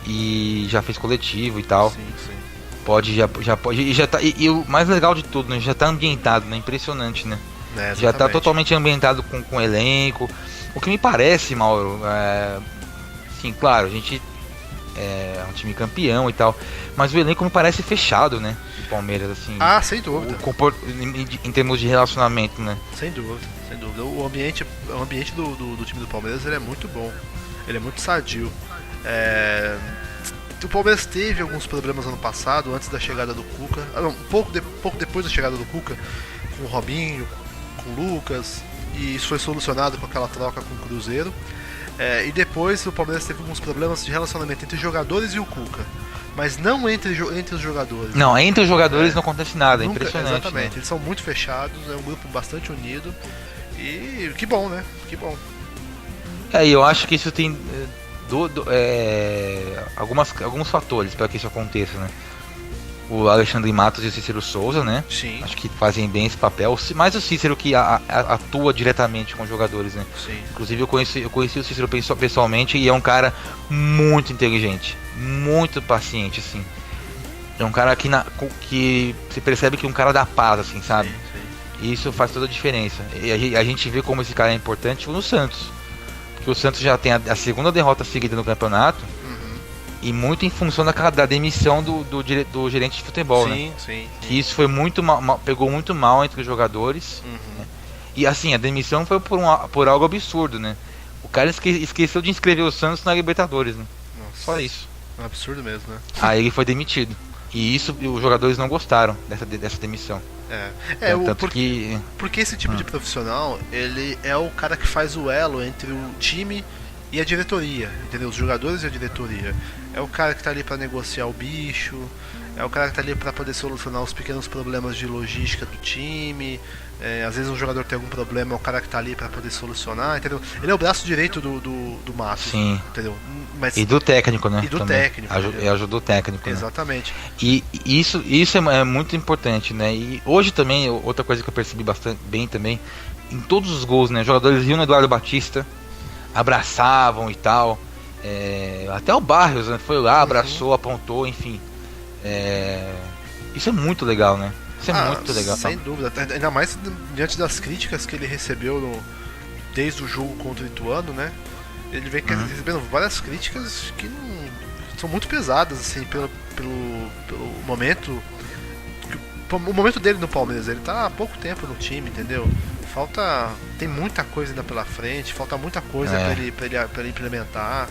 e já fez coletivo e tal. Sim. Já pode e o mais legal de tudo, né? Já está ambientado, né? Impressionante, né? Já está totalmente ambientado com o elenco. O que me parece, Mauro, sim, claro, a gente é um time campeão e tal, mas o elenco me parece fechado, né? Do Palmeiras, assim. Sem dúvida. Em termos de relacionamento, né? Sem dúvida. O ambiente do time do Palmeiras ele é muito bom. Ele é muito sadio. O Palmeiras teve alguns problemas ano passado, antes da chegada do Cuca. Pouco depois da chegada do Cuca, com o Robinho, com o Lucas. E isso foi solucionado com aquela troca com o Cruzeiro. E depois o Palmeiras teve alguns problemas de relacionamento entre os jogadores e o Cuca. Mas não entre os jogadores. Não, entre os jogadores não acontece nada, é impressionante. Exatamente, né? Eles são muito fechados, é um grupo bastante unido. E que bom, né? Que bom. E eu acho que isso tem alguns fatores para que isso aconteça, né? O Alexandre Matos e o Cícero Souza, né? Sim. Acho que fazem bem esse papel. Mais o Cícero que atua diretamente com os jogadores, né? Sim. Inclusive eu conheci o Cícero pessoalmente e é um cara muito inteligente, muito paciente, assim. É um cara que você percebe que é um cara da paz, assim, sabe? Sim. E isso faz toda a diferença. E a gente vê como esse cara é importante no Santos. Porque o Santos já tem a segunda derrota seguida no campeonato. E muito em função da demissão do gerente de futebol, né? Sim. Que isso foi muito pegou muito mal entre os jogadores. Né? E assim, a demissão foi por algo absurdo, né? O cara esqueceu de inscrever o Santos na Libertadores, né? Nossa. Só isso. É um absurdo mesmo, né? Aí ele foi demitido. E isso os jogadores não gostaram dessa demissão. Porque esse tipo de profissional, ele é o cara que faz o elo entre o time e a diretoria, entendeu? Os jogadores e a diretoria. É o cara que tá ali para negociar o bicho, é o cara que tá ali para poder solucionar os pequenos problemas de logística do time. Às vezes um jogador tem algum problema, é o cara que tá ali para poder solucionar, entendeu? Ele é o braço direito do Matos, sim. Entendeu? Mas, e do técnico, né? E do também. técnico. Ajudou o técnico, exatamente. Né? E isso é muito importante, né? E hoje também, outra coisa que eu percebi bastante bem também, em todos os gols, né? Os jogadores iam no Eduardo Batista, abraçavam e tal. Até o Barrios, né? Foi lá, abraçou, apontou, enfim. Isso é muito legal, né? Isso é muito legal. Sem dúvida. Ainda mais diante das críticas que ele recebeu desde o jogo contra o Ituano, né? Ele vem recebendo várias críticas que são muito pesadas, assim, pelo momento. O momento dele no Palmeiras. Ele tá há pouco tempo no time, entendeu? Tem muita coisa ainda pela frente, falta muita coisa pra ele implementar.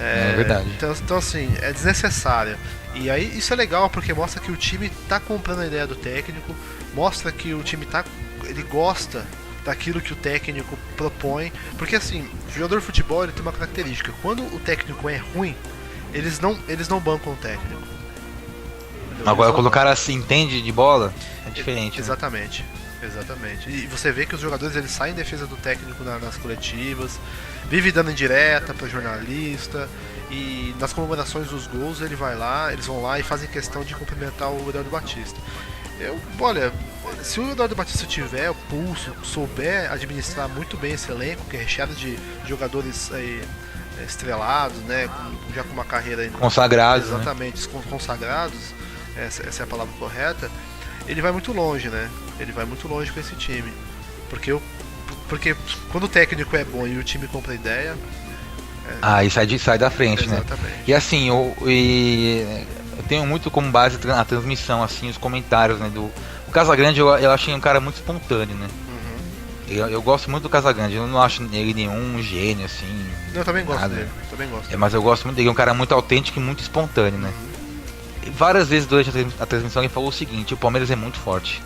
É verdade. Então, assim, é desnecessário. E aí isso é legal porque mostra que o time tá comprando a ideia do técnico, mostra que o time ele gosta daquilo que o técnico propõe, porque assim, o jogador de futebol ele tem uma característica: quando o técnico é ruim, eles não bancam o técnico. Agora quando o cara se entende de bola, é diferente. Exatamente. Né? Exatamente. E você vê que os jogadores eles saem em defesa do técnico nas coletivas, vive dando indireta para jornalista, e nas comemorações dos gols eles vão lá e fazem questão de cumprimentar o Eduardo Batista. Olha, se o Eduardo Batista tiver o pulso, souber administrar muito bem esse elenco, que é recheado de jogadores estrelados, né, já com uma carreira consagrados, exatamente, né? Consagrados, essa é a palavra correta. Ele vai muito longe, né? Ele vai muito longe com esse time. Porque quando o técnico é bom e o time compra a ideia... Aí sai da frente, exatamente. Né? E assim, eu tenho muito como base a transmissão, assim, os comentários, né? O Casagrande eu achei um cara muito espontâneo, né? Eu gosto muito do Casagrande, eu não acho ele nenhum gênio, assim... Eu também gosto dele, também gosto. Mas eu gosto muito dele, é um cara muito autêntico e muito espontâneo, né? Várias vezes durante a transmissão ele falou o seguinte: o Palmeiras é muito forte.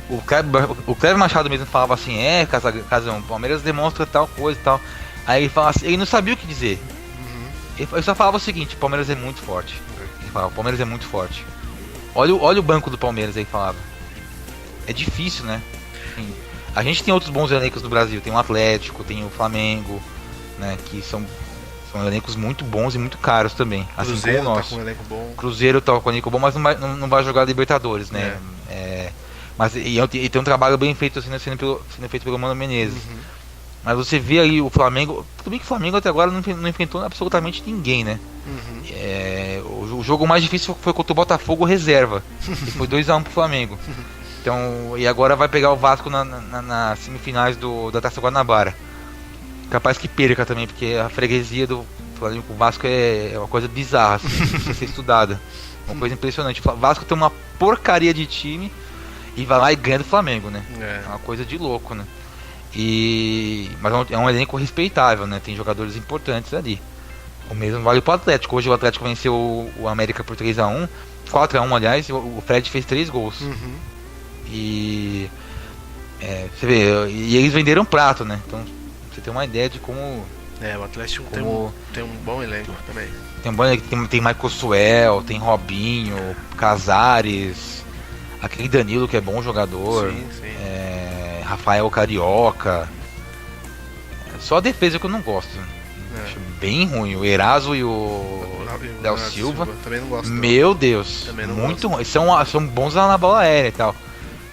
O Cleber Machado mesmo falava assim: Casão, o Palmeiras demonstra tal coisa e tal. Aí ele falava assim, ele não sabia o que dizer. Ele só falava o seguinte: o Palmeiras é muito forte. Ele falava: o Palmeiras é muito forte. Olha o banco do Palmeiras, aí falava. É difícil, né? Assim, a gente tem outros bons elencos no Brasil. Tem o Atlético, tem o Flamengo, né? Que são elencos muito bons e muito caros também. Assim Cruzeiro como o nosso. Tá com um elenco bom. Cruzeiro tá com um elenco bom, mas não vai jogar Libertadores, né? Mas e tem um trabalho bem feito assim, sendo feito pelo Mano Menezes. Mas você vê aí o Flamengo. Tudo bem que o Flamengo até agora não enfrentou absolutamente ninguém, né? O jogo mais difícil foi contra o Botafogo reserva. E foi 2-1 pro Flamengo. Então, e agora vai pegar o Vasco nas semifinais da Taça Guanabara. Capaz que perca também, porque a freguesia do Flamengo com o Vasco é uma coisa bizarra, assim, precisa ser estudada. Uma coisa impressionante. O Vasco tem uma porcaria de time e vai lá e ganha do Flamengo, né? É uma coisa de louco, né? Mas é um elenco respeitável, né? Tem jogadores importantes ali. O mesmo vale pro Atlético. Hoje o Atlético venceu o América por 3-1, 4-1, aliás, e o Fred fez 3 gols. E você vê, e eles venderam prato, né? Então você tem uma ideia de como... o Atlético tem um bom elenco também. Tem um bom elenco, tem Michael Suel, tem Robinho, Casares, aquele Danilo que é bom jogador, sim. Rafael Carioca. Só a defesa que eu não gosto. Acho bem ruim. O Eraso e o Del Silva. Também não gosto. Meu Deus. Também não muito gosto. ruim. São bons lá na bola aérea e tal.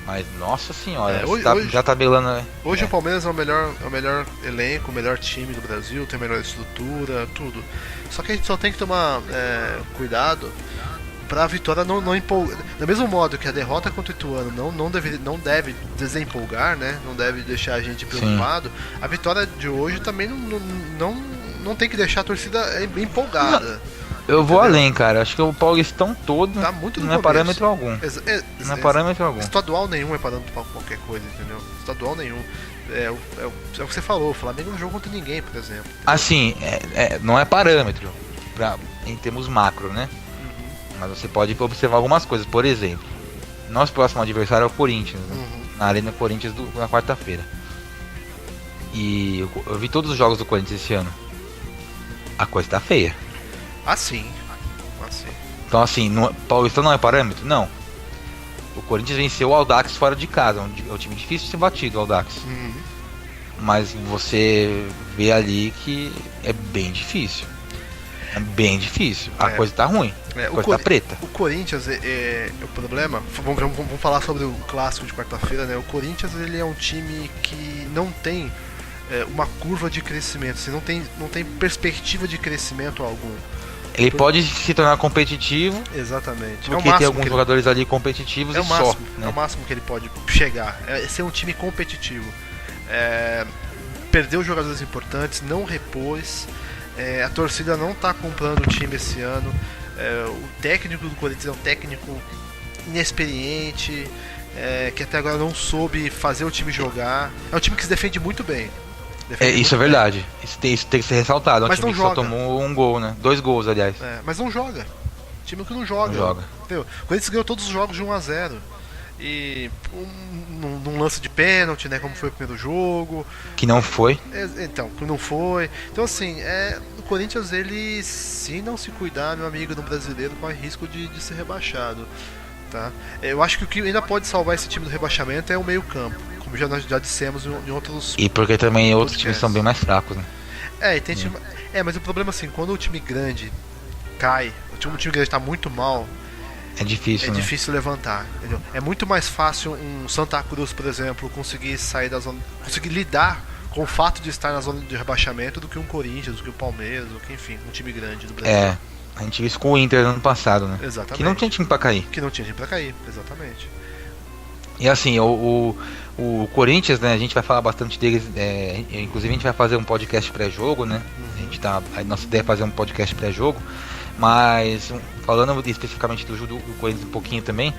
Mas, nossa senhora, já tabelando, né? Hoje o Palmeiras é o melhor elenco, o melhor time do Brasil, tem a melhor estrutura, tudo. Só que a gente só tem que tomar cuidado pra vitória não empolgar. Do mesmo modo que a derrota contra o Ituano não deve desempolgar, né? Não deve deixar a gente preocupado. Sim. A vitória de hoje também não tem que deixar a torcida empolgada. Eu vou além, cara. Acho que o Paulistão todo tá muito não é parâmetro algum. Não é parâmetro algum. Estadual nenhum é parâmetro pra qualquer coisa, entendeu? Estadual nenhum. É o que você falou, o Flamengo não jogou contra ninguém, por exemplo. Entendeu? Assim, não é parâmetro em termos macro, né? Mas você pode observar algumas coisas. Por exemplo, nosso próximo adversário é o Corinthians, né? Na Arena Corinthians na quarta-feira. E eu vi todos os jogos do Corinthians esse ano. A coisa tá feia. Assim. Então assim, Paulistão não é parâmetro? Não. O Corinthians venceu o Audax fora de casa. É um time difícil de ser batido, o Audax. Mas você vê ali que é bem difícil. É bem difícil. A coisa tá ruim. A coisa tá preta. O Corinthians o problema. Vamos falar sobre o clássico de quarta-feira, né? O Corinthians ele é um time que não tem uma curva de crescimento. Assim, não tem perspectiva de crescimento algum. Ele pode se tornar competitivo. Exatamente. Porque tem alguns jogadores ali competitivos e só. Né? É o máximo que ele pode chegar. É ser um time competitivo. Perdeu jogadores importantes, não repôs. A torcida não está comprando o time esse ano. O técnico do Corinthians é um técnico inexperiente, que até agora não soube fazer o time jogar. É um time que se defende muito bem. Isso é verdade. Isso tem que ser ressaltado. É um time que só tomou um gol, né? 2 gols, aliás. Mas não joga. Time que não joga. Entendeu? O Corinthians ganhou todos os jogos de 1-0. E num lance de pênalti, né? Como foi o primeiro jogo. Que não foi. Que não foi. Então assim, o Corinthians, ele, se não se cuidar, meu amigo, no brasileiro, corre risco de ser rebaixado. Tá? Eu acho que o que ainda pode salvar esse time do rebaixamento é o meio campo. Como nós já dissemos em outros. E porque também outros times são bem mais fracos, né? Mas o problema assim, quando o time grande cai, o time grande está muito mal, é difícil, né? Difícil levantar, entendeu? É muito mais fácil um Santa Cruz, por exemplo, conseguir sair da zona, conseguir lidar com o fato de estar na zona de rebaixamento do que um Corinthians, do que o Palmeiras, do que, enfim, um time grande do Brasil. A gente viu isso com o Inter no ano passado, né? Exatamente. Que não tinha time pra cair. Exatamente. E assim, o Corinthians, né, a gente vai falar bastante deles, inclusive a gente vai fazer um podcast pré-jogo, né? A nossa ideia é fazer um podcast pré-jogo, mas falando especificamente do Corinthians um pouquinho também,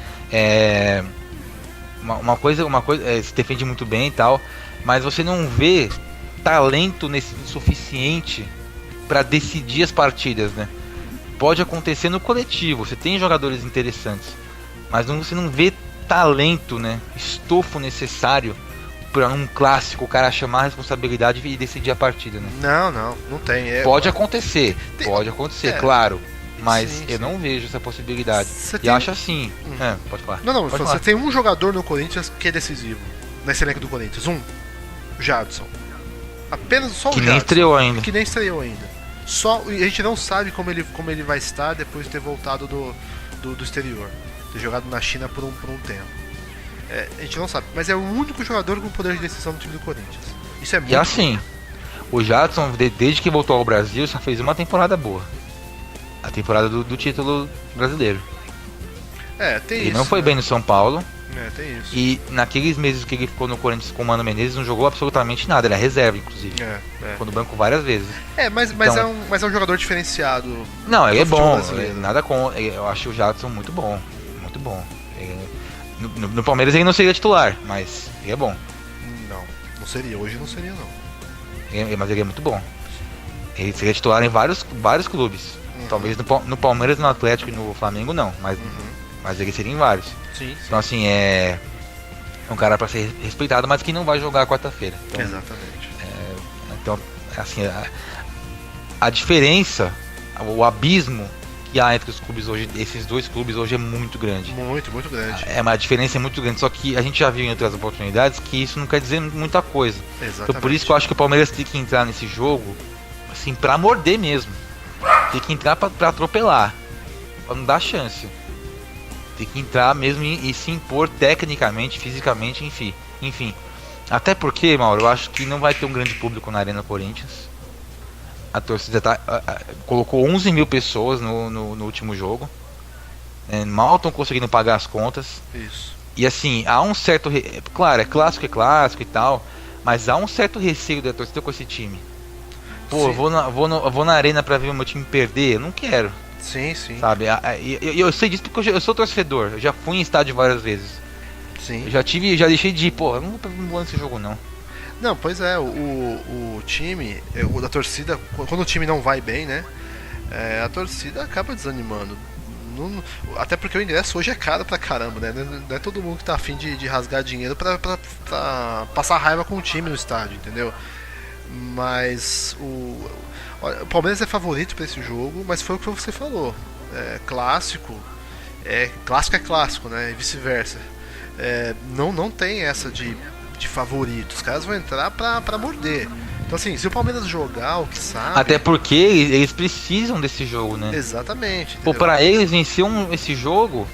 uma coisa se defende muito bem e tal, mas você não vê talento suficiente para decidir as partidas, né? Pode acontecer no coletivo, você tem jogadores interessantes, mas você não vê talento, né? Estofo necessário para um clássico o cara chamar a responsabilidade e decidir a partida, né? Não tem. Pode acontecer, claro, mas sim. Eu não vejo essa possibilidade. Acho assim. Pode falar. Pode falar. Você tem um jogador no Corinthians que é decisivo nesse elenco do Corinthians, o Jadson. Apenas só o Jadson. Que nem estreou ainda. A gente não sabe como ele vai estar depois de ter voltado do exterior, ter jogado na China por um tempo. A gente não sabe, mas é o único jogador com poder de decisão do time do Corinthians. Isso é muito. E assim, o Jadson, desde que voltou ao Brasil, só fez uma temporada boa. A temporada do título brasileiro. Tem ele isso. Ele não foi bem no São Paulo. Tem isso. E naqueles meses que ele ficou no Corinthians com o Mano Menezes, não jogou absolutamente nada. Ele é reserva, inclusive. Ficou no banco várias vezes. Mas é um jogador diferenciado. Não, ele é bom. Nada com. Eu acho o Jadson muito bom. Muito bom. No Palmeiras ele não seria titular, mas ele é bom. Não seria. Hoje não seria, não. Mas ele é muito bom. Ele seria titular em vários clubes. Talvez no Palmeiras, no Atlético e no Flamengo não, mas ele seria em vários. Sim. Então assim, é um cara para ser respeitado, mas que não vai jogar quarta-feira. Então, exatamente. Então, assim, a diferença, o abismo que há entre os clubes hoje, esses dois clubes hoje é muito grande. Muito grande. Uma diferença é muito grande, só que a gente já viu em outras oportunidades que isso não quer dizer muita coisa. Exatamente. Então por isso que eu acho que o Palmeiras tem que entrar nesse jogo assim, pra morder mesmo. Tem que entrar pra atropelar, pra não dar chance. Tem que entrar mesmo e se impor tecnicamente, fisicamente, enfim. Até porque, Mauro, eu acho que não vai ter um grande público na Arena Corinthians. A torcida colocou 11 mil pessoas no último jogo. Mal estão conseguindo pagar as contas. Isso. E assim, há um certo... Claro, é clássico e tal, mas há um certo receio da torcida com esse time. Pô, vou na Arena pra ver o meu time perder? Eu não quero. Sim. Sabe? Eu sei disso porque eu sou torcedor. Eu já fui em estádio várias vezes. Sim. Eu já deixei de ir. Pô, eu não vou nesse jogo não. Não, pois é, o time, a torcida, quando o time não vai bem, né? A torcida acaba desanimando. Até porque o ingresso hoje é caro pra caramba, né? Não é todo mundo que tá afim de rasgar dinheiro pra passar raiva com o time no estádio, entendeu? Mas o Palmeiras é favorito pra esse jogo, mas foi o que você falou. Clássico é clássico, né? E vice-versa. Não tem essa de favorito. Os caras vão entrar pra morder. Então assim, se o Palmeiras jogar o que sabe... Até porque eles precisam desse jogo, né? Exatamente. Pô, pra eles vencer esse jogo,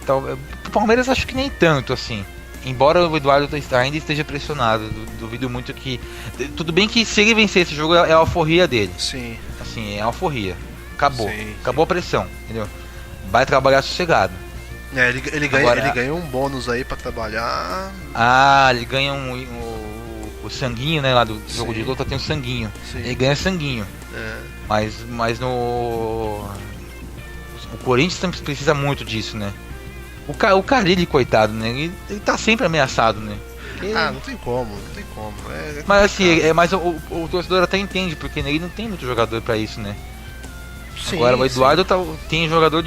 o Palmeiras acho que nem tanto, assim. Embora o Eduardo ainda esteja pressionado, duvido muito que... Tudo bem que se ele vencer esse jogo é a alforria dele. Sim. Assim, é a alforria. Acabou. Sim. Acabou a pressão, entendeu? Vai trabalhar sossegado. Ele ganha um bônus aí pra trabalhar. Ele ganha o sanguinho, né? Lá do jogo de luta tem o sanguinho. Sim. Ele ganha sanguinho. Mas o Corinthians sempre precisa muito disso, né? O Carille, coitado, né? Ele tá sempre ameaçado, né? Não tem como. Mas assim, mas o torcedor até entende, porque ele não tem muito jogador pra isso, né? Sim, agora o Eduardo tem jogador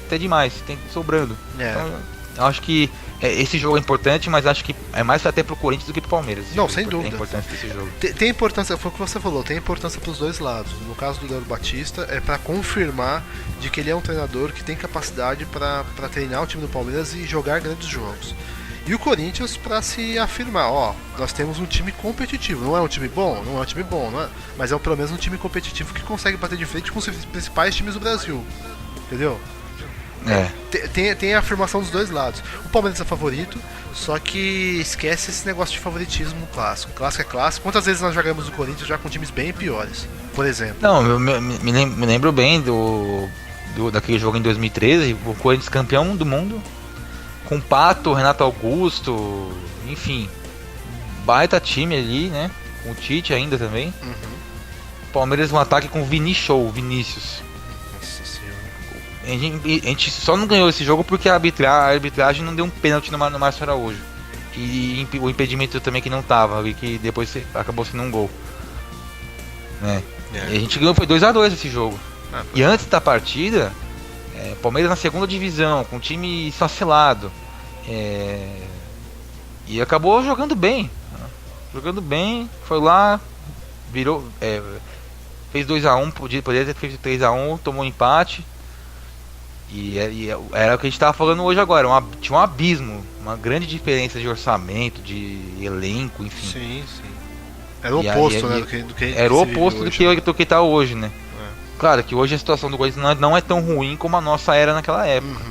até demais, tem sobrando. Então, eu acho que esse jogo é importante, mas acho que é mais até pro Corinthians do que pro Palmeiras. Não, sem dúvida. Tem importância desse jogo. Tem importância, foi o que você falou, tem importância pros dois lados. No caso do Leandro Batista, é pra confirmar de que ele é um treinador que tem capacidade pra treinar o time do Palmeiras e jogar grandes jogos. E o Corinthians pra se afirmar, nós temos um time competitivo. Não é um time bom, não é? Mas é pelo menos um time competitivo que consegue bater de frente com os principais times do Brasil. Entendeu? Tem a afirmação dos dois lados. O Palmeiras é favorito, só que esquece esse negócio de favoritismo no clássico. Clássico é clássico. Quantas vezes nós jogamos o Corinthians já com times bem piores, por exemplo? Não, eu me lembro bem daquele jogo em 2013, o Corinthians campeão do mundo, com Pato, Renato Augusto, enfim, baita time ali, né? Com o Tite ainda também. Palmeiras um ataque com Vinícius. A gente só não ganhou esse jogo porque a arbitragem não deu um pênalti no Márcio Araújo. E o impedimento também que não tava, e que depois acabou sendo um gol. Né? E a gente ganhou, foi 2-2 esse jogo. E antes da partida, Palmeiras na segunda divisão, com o time esfacelado. E acabou jogando bem. Foi lá, virou. Fez 2-1, poderia ter feito 3-1, tomou um empate. E era o que a gente estava falando hoje agora. Tinha um abismo, uma grande diferença de orçamento, de elenco, enfim. Sim. Era o oposto, né? Do que era o oposto do que está hoje, né? Claro que hoje a situação do Corinthians não é tão ruim como a nossa era naquela época.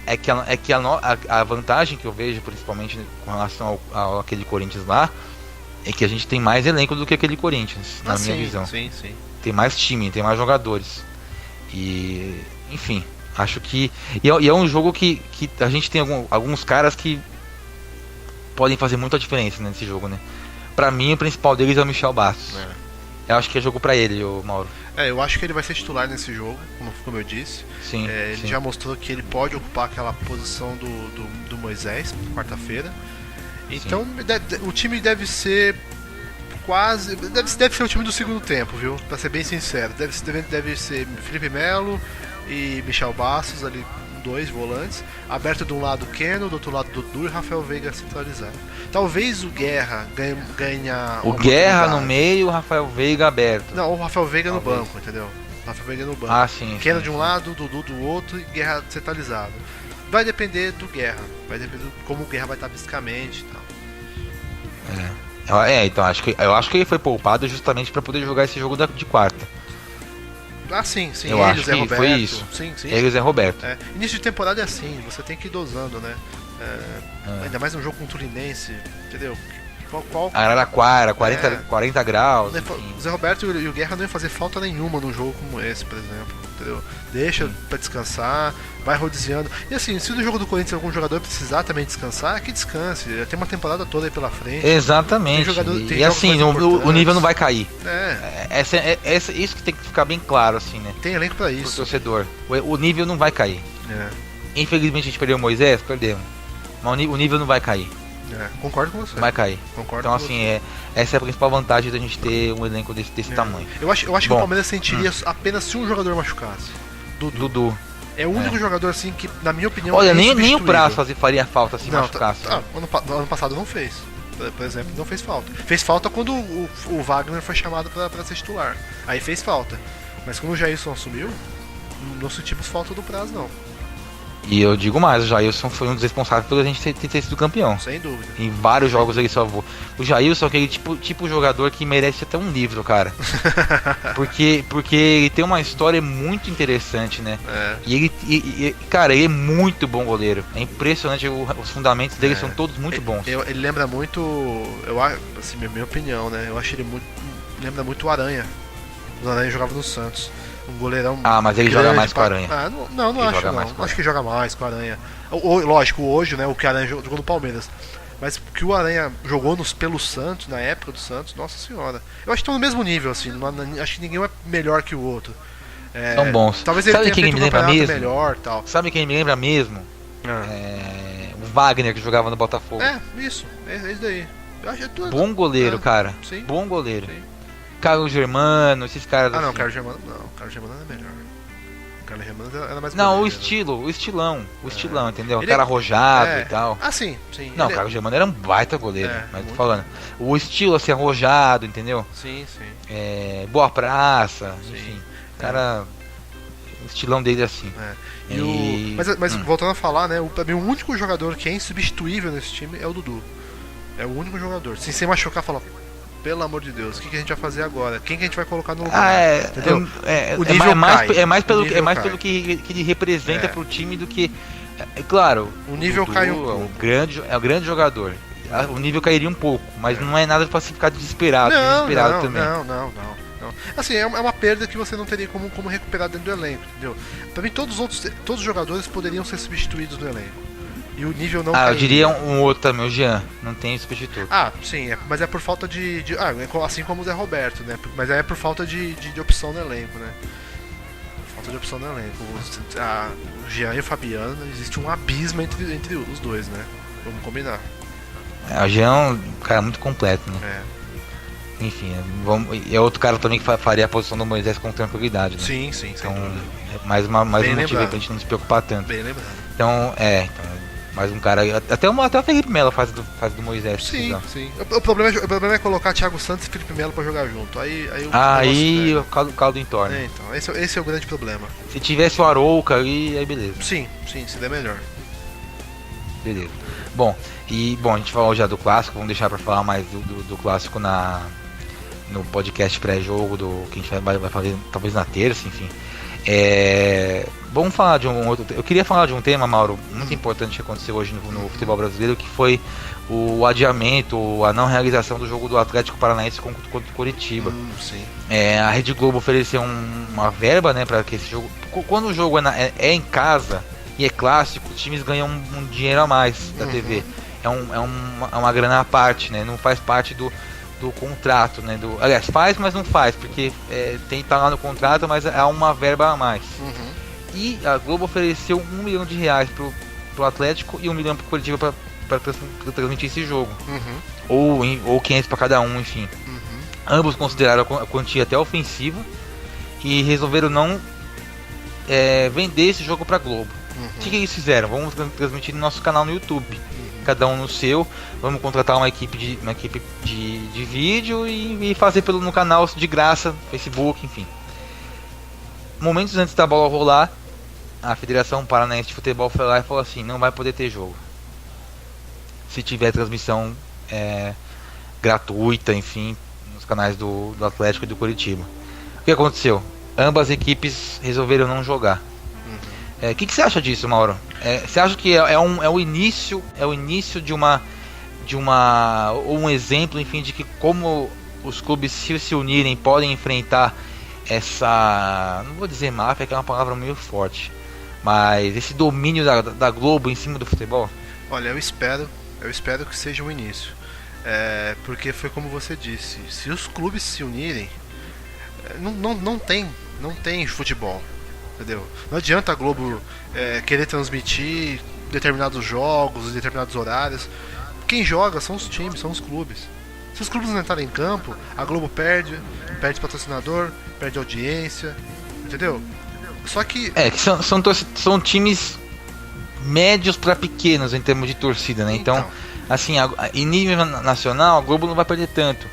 É que a vantagem que eu vejo, principalmente com relação ao aquele Corinthians lá, é que a gente tem mais elenco do que aquele Corinthians, na minha visão. Sim. Tem mais time, tem mais jogadores. E, enfim, acho que... E é um jogo que a gente tem alguns caras que podem fazer muita diferença nesse jogo, né? Pra mim, o principal deles é o Michel Bastos. Eu acho que é jogo pra ele, o Mauro. Eu acho que ele vai ser titular nesse jogo, como eu disse. Sim. Ele já mostrou que ele pode ocupar aquela posição do Moisés, quarta-feira. Então, o time deve ser quase... Deve ser o time do segundo tempo, viu? Pra ser bem sincero. Deve ser Felipe Melo e Michel Bastos, ali, dois volantes. Aberto de um lado Keno, do outro lado Dudu e Rafael Veiga centralizado. Talvez o Guerra ganhe o Guerra no meio, o Rafael Veiga aberto. Não, o Rafael Veiga no banco, entendeu? Rafael Veiga no banco. Sim. Keno de um lado, Dudu do outro e Guerra centralizado. Vai depender do Guerra. Vai depender de como o Guerra vai estar fisicamente e tal. Então eu acho que ele foi poupado justamente para poder jogar esse jogo de quarta. Ah, sim. Eu acho que Roberto, foi isso. Sim. Ele e Zé Roberto. Início de temporada é assim, você tem que ir dosando, né? Ainda mais um jogo com o Turinense, entendeu? Araraquara, 40 graus. O Zé Roberto e o Guerra não iam fazer falta nenhuma num jogo como esse, por exemplo. Entendeu? Deixa pra descansar, vai rodeando. E assim, se no jogo do Corinthians algum jogador precisar também descansar, que descanse. Tem uma temporada toda aí pela frente. Exatamente. E assim, o nível não vai cair. Isso que tem que ficar bem claro, assim, né? Tem elenco pra isso. Pro torcedor. O nível não vai cair. Infelizmente a gente perdeu o Moisés, perdemos. Mas o nível não vai cair. Concordo com você. Vai cair. Então assim, essa é a principal vantagem da gente ter um elenco desse tamanho. Eu acho que o Palmeiras sentiria apenas se um jogador machucasse. Dudu. É o único jogador assim que, na minha opinião, olha, nem o Prazo faria falta se machucasse. Ano passado não fez. Por exemplo, não fez falta. Fez falta quando o Wagner foi chamado pra ser titular. Aí fez falta. Mas quando o Jailson assumiu, não sentimos falta do Prazo, não. E eu digo mais, o Jailson foi um dos responsáveis por a gente ter sido campeão. Sem dúvida. Em vários jogos ele salvou. O Jailson é aquele tipo de jogador que merece até um livro, cara. porque ele tem uma história muito interessante, né? E ele, cara, ele é muito bom goleiro. É impressionante, os fundamentos dele são todos muito bons. Ele lembra muito, assim, minha opinião, né? Eu acho ele lembra muito o Aranha. O Aranha jogava no Santos. Um goleirão. Mas ele joga mais com a Aranha. Não acho não. Acho que joga mais com a Aranha. Lógico, hoje, né, o que a Aranha jogou no Palmeiras. Mas o que o Aranha jogou pelo Santos, na época do Santos, nossa senhora. Eu acho que estão no mesmo nível, assim. Acho que ninguém é melhor que o outro. São bons. Talvez ele tenha feito um campeonato melhor, tal. Sabe quem me lembra mesmo? O Wagner, que jogava no Botafogo. Isso daí. Bom goleiro, cara. Sim. Bom goleiro. Sim. Carlos Germano, esses caras assim. Carlos Germano não. Carlos Germano era melhor. Carlos Germano era mais não, goleiro, o estilão, entendeu? O cara arrojado e tal. Sim. Não, o Carlos Germano era um baita goleiro, mas tô falando. O estilo assim, arrojado, entendeu? Sim. Boa praça, enfim. Cara, o estilão dele assim. Mas voltando a falar, né? Pra mim, o único jogador que é insubstituível nesse time é o Dudu. É o único jogador. Sem machucar, falar. Pelo amor de Deus, o que a gente vai fazer agora? Quem que a gente vai colocar no lugar? Entendeu? O nível é mais pelo que ele representa pro time do que. Claro, o nível cai um pouco. É um grande jogador. O nível cairia um pouco, mas não é nada pra se ficar desesperado. Não. Assim, é uma perda que você não teria como recuperar dentro do elenco, entendeu? Pra mim, todos os jogadores poderiam ser substituídos no elenco. E o nível não cairia. Eu diria um outro também, o Jean, não tem substituto. Sim, mas é por falta de assim como o Zé Roberto, né? Mas é por falta de opção no elenco, né? Falta de opção no elenco. O Jean e o Fabiano, existe um abismo entre os dois, né? Vamos combinar. O Jean é um cara muito completo, né? Enfim, é outro cara também que faria a posição do Moisés com tranquilidade, né? Sim. Então, mais um motivo pra gente não se preocupar tanto. Bem lembrado. Então, mais um cara. Até o Felipe Melo faz do Moisés. Sim. O problema é colocar Thiago Santos e Felipe Melo pra jogar junto. Aí o caldo entorna. Então, esse é o grande problema. Se tivesse o Arouca aí beleza. Sim, seria melhor. Beleza. Bom, a gente falou já do clássico, vamos deixar pra falar mais do clássico no podcast pré-jogo que a gente vai fazer talvez na terça, enfim. Vamos falar de um outro. Eu queria falar de um tema, Mauro, muito importante que aconteceu hoje no futebol brasileiro, que foi o adiamento, a não realização do jogo do Atlético Paranaense contra o Coritiba. Sim. A Rede Globo ofereceu uma verba, né, para que esse jogo. Quando o jogo é em casa e é clássico, os times ganham um dinheiro a mais da TV. É uma grana à parte, né? Não faz parte do contrato, né? Aliás, faz, mas não faz, porque tem que estar lá no contrato, mas há uma verba a mais. E a Globo ofereceu R$1 milhão pro Atlético e R$1 milhão pro Coritiba para transmitir esse jogo. Ou 500 para cada um, enfim. Ambos consideraram a quantia até ofensiva e resolveram não vender esse jogo para Globo. O que eles fizeram? Vamos transmitir no nosso canal no YouTube. Cada um no seu, vamos contratar uma equipe de vídeo e fazer no canal de graça, Facebook, enfim. Momentos antes da bola rolar, a Federação Paranaense de Futebol foi lá e falou assim: não vai poder ter jogo se tiver transmissão gratuita, enfim, nos canais do Atlético e do Coritiba. O que aconteceu? Ambas equipes resolveram não jogar. O que você acha disso, Mauro? Você acha que é o início de um exemplo, enfim, de que como os clubes se unirem podem enfrentar essa, não vou dizer máfia, que é uma palavra meio forte, mas esse domínio da Globo em cima do futebol? Olha, eu espero que seja um início, porque foi como você disse, se os clubes se unirem, não tem futebol, entendeu? Não adianta a Globo querer transmitir determinados jogos, determinados horários. Quem joga são os times, são os clubes. Se os clubes não entrarem em campo, a Globo perde patrocinador, perde audiência, entendeu? Só que são times médios para pequenos em termos de torcida, né? Então assim, em nível nacional a Globo não vai perder tanto,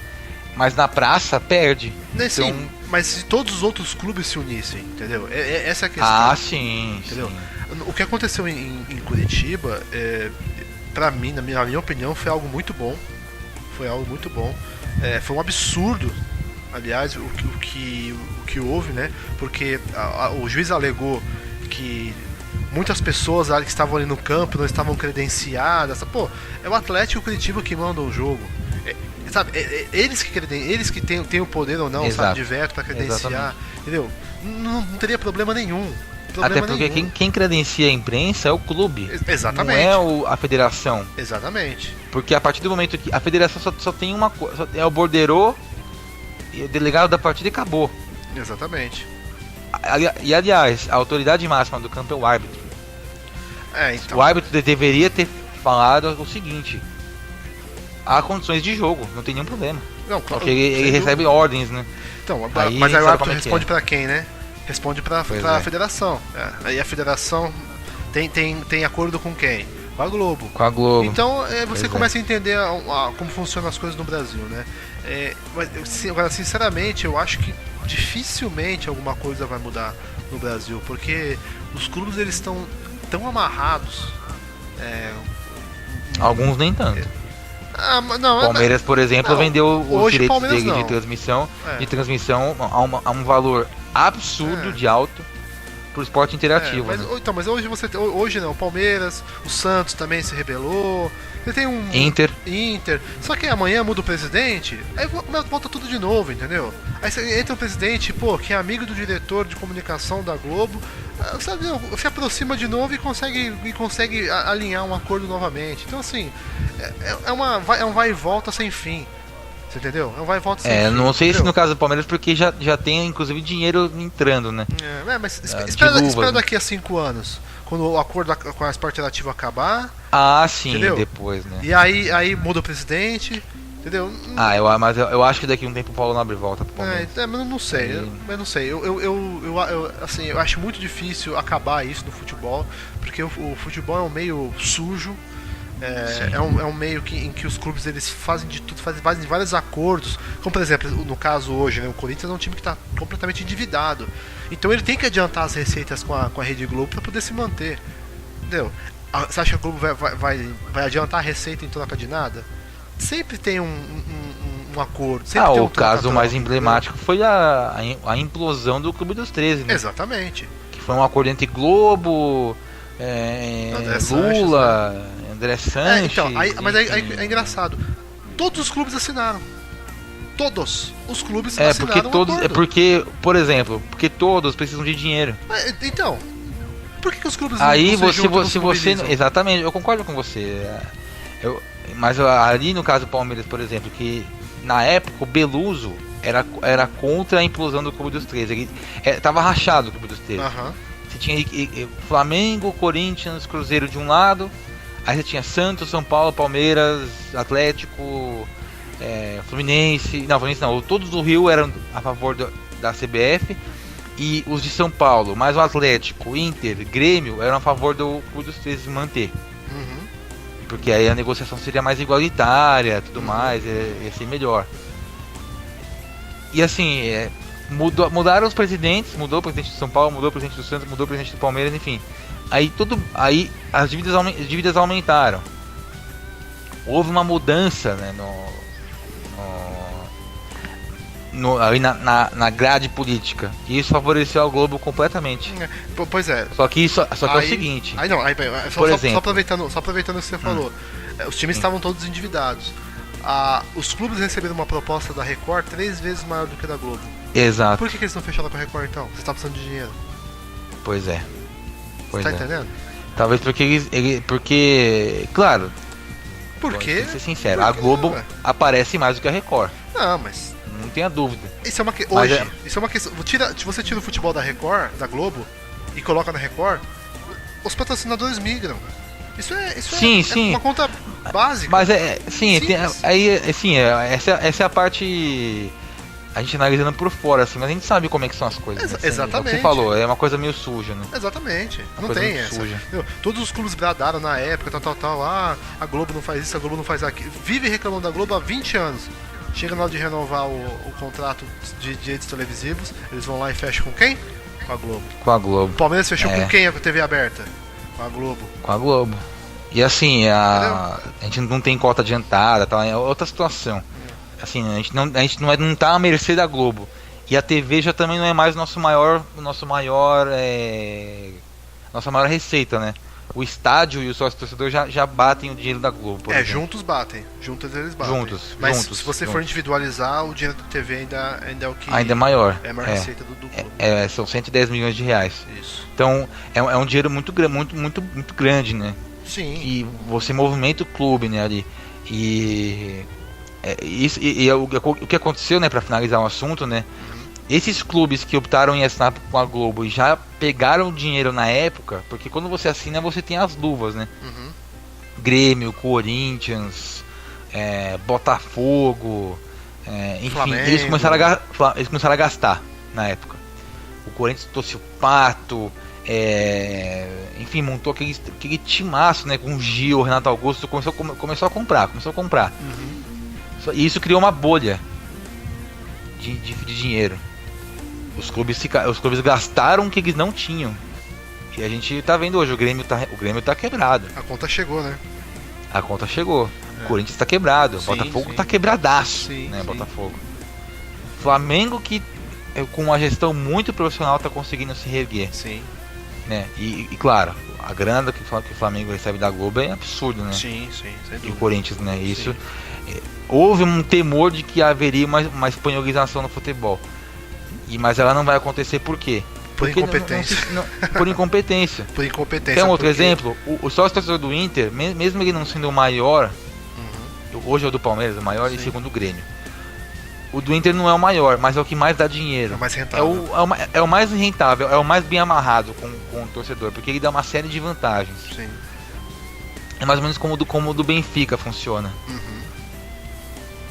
mas na praça perde. Sim, então... mas se todos os outros clubes se unissem, entendeu? Essa é a questão. Sim, entendeu? Sim. O que aconteceu em Curitiba, pra mim, na minha opinião, foi algo muito bom. Foi um absurdo, aliás, o que houve, né? Porque o juiz alegou que muitas pessoas que estavam ali no campo não estavam credenciadas. Pô, é o Atlético e o Curitiba que mandam o jogo. Sabe, eles que têm o poder ou não, sabe, de veto para credenciar. Exatamente. Entendeu? Não teria problema nenhum. Até porque quem credencia a imprensa é o clube. Exatamente. Não é a federação. Exatamente. Porque a partir do momento que a federação só tem uma coisa, é o borderô e o delegado da partida e acabou. Exatamente. E aliás, a autoridade máxima do campo é o árbitro. Então. O árbitro deveria ter falado o seguinte: há condições de jogo, não tem nenhum problema. Não, claro, porque ele recebe ordens, né? Então, mas aí o árbitro responde pra quem, né? Responde pra federação. Aí a federação tem acordo com quem? Com a Globo. Com a Globo. Então você começa a entender como funcionam as coisas no Brasil, né? Agora, sinceramente, eu acho que dificilmente alguma coisa vai mudar no Brasil, porque os clubes eles estão tão amarrados. Alguns nem tanto. Não, Palmeiras, por exemplo, vendeu os direitos dele de transmissão a um valor absurdo de alto pro esporte interativo. Mas hoje não, o Palmeiras, o Santos também se rebelou. Você tem um Inter. Só que amanhã muda o presidente, aí volta tudo de novo, entendeu? Aí entra um presidente, que é amigo do diretor de comunicação da Globo, sabe, se aproxima de novo e consegue alinhar um acordo novamente. Então assim, é um vai e volta sem fim. Você entendeu? É um vai e volta sem fim. Não sei se no caso do Palmeiras, porque já tem inclusive dinheiro entrando, né? Mas espera daqui a 5 anos, quando o acordo com a Esporte Interativo acabar. Sim, entendeu? Depois, né? E aí muda o presidente, entendeu? Mas eu acho que daqui a um tempo o Paulo Nobre volta pro Palmeiras. Mas não sei, eu acho muito difícil acabar isso no futebol, porque o futebol é um meio sujo. É um meio em que os clubes eles fazem de tudo, fazem vários acordos. Como por exemplo, no caso hoje, né, o Corinthians é um time que está completamente endividado. Então ele tem que adiantar as receitas com a Rede Globo para poder se manter. Entendeu? Você acha que a Globo vai adiantar a receita em troca de nada? Sempre tem um acordo. O caso mais emblemático foi a implosão do Clube dos 13, né? Exatamente. Que foi um acordo entre Globo, Lula, Sanches, né? André Sanches. Mas é engraçado. Todos os clubes assinaram. Todos os clubes assinaram um acordo. Porque, por exemplo, porque todos precisam de dinheiro. Então, por que os clubes se você exatamente, eu concordo com você. Mas ali no caso do Palmeiras, por exemplo, que na época o Beluso era contra a implosão do Clube dos 13. Ele tava rachado o Clube dos 13. Você tinha Flamengo, Corinthians, Cruzeiro de um lado, aí você tinha Santos, São Paulo, Palmeiras, Atlético, Fluminense não, todos do Rio eram a favor da CBF, e os de São Paulo, mais o Atlético, Inter, Grêmio, eram a favor do Clube dos 13 manter. Porque aí a negociação seria mais igualitária, tudo mais, ia ser melhor. E assim, mudaram os presidentes, mudou o presidente de São Paulo, mudou o presidente do Santos, mudou o presidente do Palmeiras, enfim. Aí as dívidas aumentaram. Houve uma mudança, né, ali na grade política. E isso favoreceu a Globo completamente. Pois é. Só que é o seguinte. Só aproveitando o que você falou. Os times estavam todos endividados. Os clubes receberam uma proposta da Record 3 vezes maior do que a da Globo. Exato. Por que eles não fecharam com a Record então? Você tá precisando de dinheiro. Pois é. Tá entendendo? Talvez porque claro. Por quê? Vou ser sincero, a Globo aparece mais do que a Record. Não, mas não tenha dúvida. Isso é uma isso é uma questão. Se você tira o futebol da Record, da Globo, e coloca na Record, os patrocinadores migram. Isso é uma conta básica. Mas essa é a parte. A gente analisando por fora, assim, mas a gente sabe como é que são as coisas. Né? Exatamente. É o que você falou, é uma coisa meio suja, né? Exatamente. Não tem essa. Suja. Todos os clubes bradaram na época, tal. A Globo não faz isso, a Globo não faz aquilo. Vive reclamando da Globo há 20 anos. Chega na hora de renovar o contrato de direitos televisivos, eles vão lá e fecham com quem? Com a Globo. Com a Globo. O Palmeiras fechou com quem a TV aberta? Com a Globo. Com a Globo. E assim, a gente não tem cota adiantada, tal, é outra situação. Assim, a gente não tá à mercê da Globo. E a TV já também não é mais nossa maior receita, né? O estádio e o sócio torcedor já batem o dinheiro da Globo. Juntos batem. Juntos eles batem. Mas se você for individualizar, o dinheiro da TV ainda é o que... Ainda é maior. É a maior receita do Globo. São 110 milhões de reais. Isso. Então, é um dinheiro muito grande, né? Sim. E você movimenta o clube, né, ali. O que aconteceu, né, para finalizar o assunto, né? Esses clubes que optaram em assinar com a Globo e já pegaram dinheiro na época, porque quando você assina você tem as luvas, né? Grêmio, Corinthians, Botafogo, enfim, Flamengo. eles começaram a gastar na época. O Corinthians trouxe o Pato, enfim, montou aquele timaço, né, com o Gil, o Renato Augusto, começou a comprar. E isso criou uma bolha de dinheiro. Os clubes gastaram o que eles não tinham. E a gente tá vendo hoje, o Grêmio tá quebrado. A conta chegou, né? O Corinthians tá quebrado. O Botafogo tá quebradaço, né? Sim. Botafogo. Flamengo que com uma gestão muito profissional tá conseguindo se reerguer. Sim. Né? E claro, a grana que o Flamengo recebe da Globo é absurdo, né? Sim, sem dúvida. E o Corinthians, né? Isso. Houve um temor de que haveria uma espanholização no futebol. Mas ela não vai acontecer por quê? Por incompetência. Por incompetência. Por incompetência. Tem um outro exemplo? O sócio torcedor do Inter, mesmo ele não sendo o maior, hoje é o do Palmeiras, o maior, e segundo o Grêmio. O do Inter não é o maior, mas é o que mais dá dinheiro. É o mais rentável. É o mais rentável, é o mais bem amarrado com o torcedor, porque ele dá uma série de vantagens. Sim. É mais ou menos como o do Benfica funciona.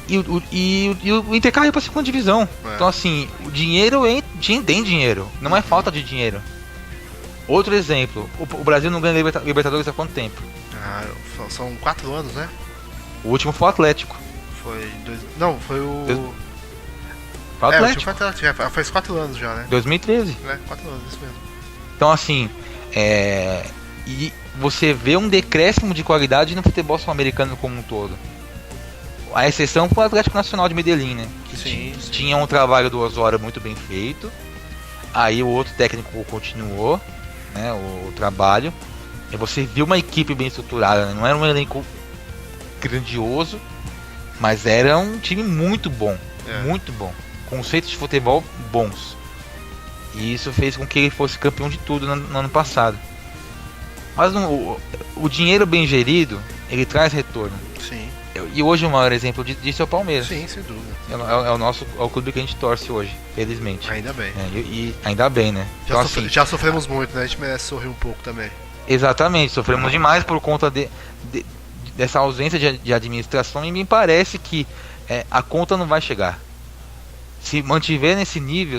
E o Inter caiu pra segunda divisão. Então assim, o dinheiro tem dinheiro, não é falta de dinheiro. Outro exemplo, o Brasil não ganha Libertadores há quanto tempo? São 4 anos, né? O último foi o Atlético. Foi o... Foi o Atlético. Faz 4 anos já, né? 2013. 4 anos, isso mesmo. Então assim, e você vê um decréscimo de qualidade no futebol sul-americano como um todo. A exceção foi o Atlético Nacional de Medellín, né? Que tinha um trabalho do Osório muito bem feito. Aí o outro técnico continuou, né, o trabalho. E você viu uma equipe bem estruturada, né? Não era um elenco grandioso, mas era um time muito bom. Muito bom. Conceitos de futebol bons. E isso fez com que ele fosse campeão de tudo no ano passado. Mas o dinheiro bem gerido, ele traz retorno. Sim. E hoje o maior exemplo disso é o Palmeiras. Sim, sem dúvida. É o clube que a gente torce hoje, felizmente. Ainda bem. E ainda bem, né? Já sofremos muito, né? A gente merece sorrir um pouco também. Exatamente, sofremos demais por conta dessa ausência de administração, e me parece que a conta não vai chegar. Se mantiver nesse nível,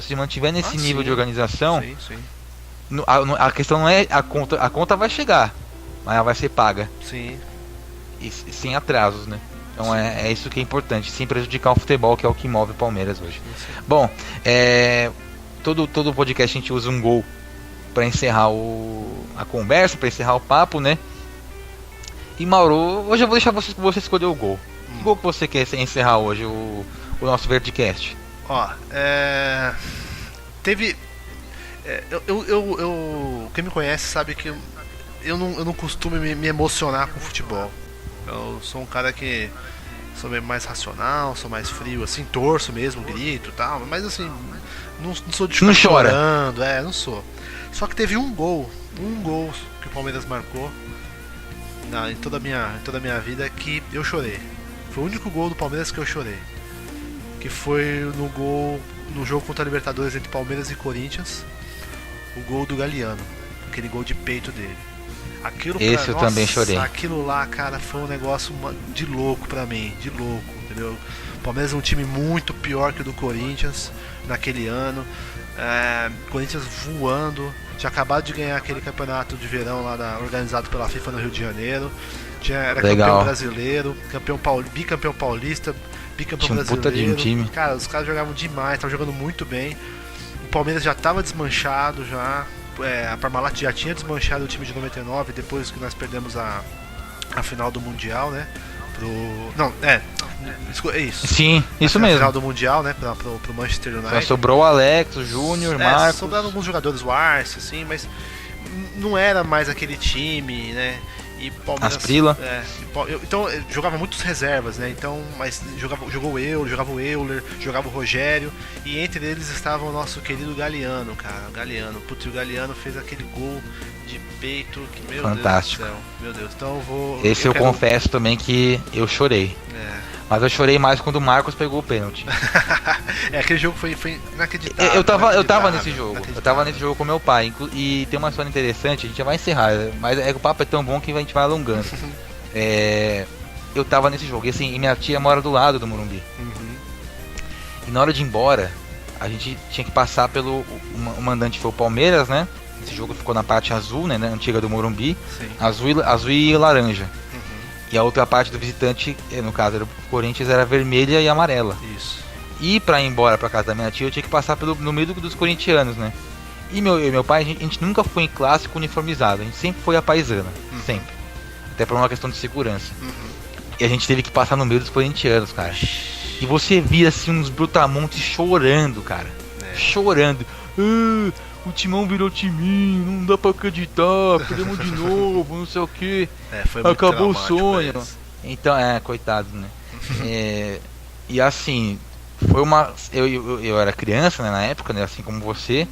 de organização, a questão não é a conta vai chegar, mas ela vai ser paga. Sim. E sem atrasos, né? Então é isso que é importante, sem prejudicar o futebol, que é o que move o Palmeiras hoje. Sim. Bom, todo podcast a gente usa um gol para encerrar a conversa, para encerrar o papo, né? E Mauro, hoje eu vou deixar você escolher o gol. Que gol que você quer encerrar hoje o nosso Verdecast? Ó, teve... Quem me conhece sabe que eu não costumo me emocionar com futebol. Eu sou um cara que sou mais racional, sou mais frio, assim, torço mesmo, grito e tal, mas assim, não sou de ficar chorando, não sou. Só que teve um gol que o Palmeiras marcou em toda a minha vida que eu chorei. Foi o único gol do Palmeiras que eu chorei. Que foi no jogo contra a Libertadores entre Palmeiras e Corinthians, o gol do Galeano, aquele gol de peito dele. Esse eu também chorei. Aquilo lá, cara, foi um negócio de louco pra mim, de louco, entendeu? O Palmeiras é um time muito pior que o do Corinthians naquele ano. Corinthians voando, tinha acabado de ganhar aquele campeonato de verão lá organizado pela FIFA no Rio de Janeiro. Era campeão brasileiro, bicampeão paulista, bicampeão brasileiro. Puta de um time. Cara, os caras jogavam demais, estavam jogando muito bem. O Palmeiras já estava desmanchado já. A Parmalat já tinha desmanchado o time de 99 depois que nós perdemos a final do Mundial, né? É isso. Sim, isso mesmo. Final do Mundial, né? Pro Manchester United. Só sobrou o Alex, o Júnior, Marcos. Sobraram alguns jogadores, o Arce, assim, mas não era mais aquele time, né? E Palmeiras, Asprila. Então jogava muitos reservas, né? Então, mas jogava o Euler, jogava o Rogério, e entre eles estava o nosso querido Galeano, cara. O Galeano, o Galeano fez aquele gol de peito que, meu fantástico. Deus do céu, meu Deus. Então eu confesso também que eu chorei. Mas eu chorei mais quando o Marcos pegou o pênalti. Aquele jogo foi inacreditável. Eu tava nesse jogo. Eu tava nesse jogo com meu pai. E tem uma história interessante, a gente já vai encerrar. Mas o papo é tão bom que a gente vai alongando. Eu tava nesse jogo. E assim, minha tia mora do lado do Morumbi. E na hora de ir embora, a gente tinha que passar pelo... O mandante foi o Palmeiras, né? Esse jogo ficou na parte azul, né? Antiga do Morumbi. Sim. Azul e laranja. E a outra parte do visitante, no caso era o Corinthians, era vermelha e amarela. Isso. E pra ir embora pra casa da minha tia, eu tinha que passar no meio dos corintianos, né? E meu pai, a gente nunca foi em clássico uniformizado, a gente sempre foi a paisana, sempre. Até por uma questão de segurança. E a gente teve que passar no meio dos corintianos, cara. E você via assim uns brutamontes chorando, cara. Chorando. O timão virou timinho, não dá pra acreditar, perdemos de novo, não sei o que. Acabou o sonho. Então, coitado, né? E assim, foi uma... Eu era criança, né, na época, né, assim como você.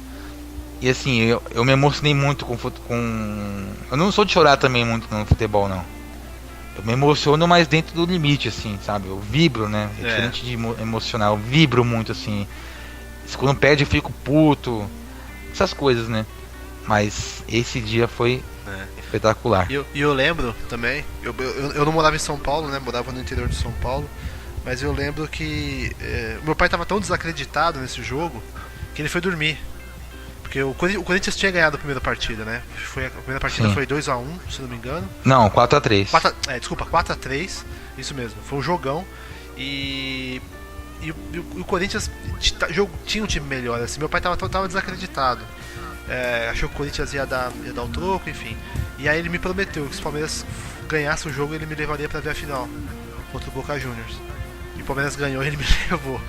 E assim, eu me emocionei muito com... Eu não sou de chorar também muito no futebol, não. Eu me emociono, mas dentro do limite, assim, sabe? Eu vibro, né? É diferente de emocionar, eu vibro muito, assim. Quando perde eu fico puto. Essas coisas, né? Mas esse dia foi espetacular. E eu lembro também, eu não morava em São Paulo, né? Morava no interior de São Paulo. Mas eu lembro que meu pai estava tão desacreditado nesse jogo que ele foi dormir. Porque o Corinthians tinha ganhado a primeira partida, né? A primeira partida foi 2-1, se não me engano. Não, 4-3. Desculpa, 4-3. Isso mesmo, foi um jogão. E o Corinthians tinha um time melhor, assim. Meu pai tava desacreditado. Achou que o Corinthians ia dar o troco, enfim. E aí ele me prometeu que se o Palmeiras ganhasse o jogo, ele me levaria pra ver a final contra o Boca Juniors. E o Palmeiras ganhou e ele me levou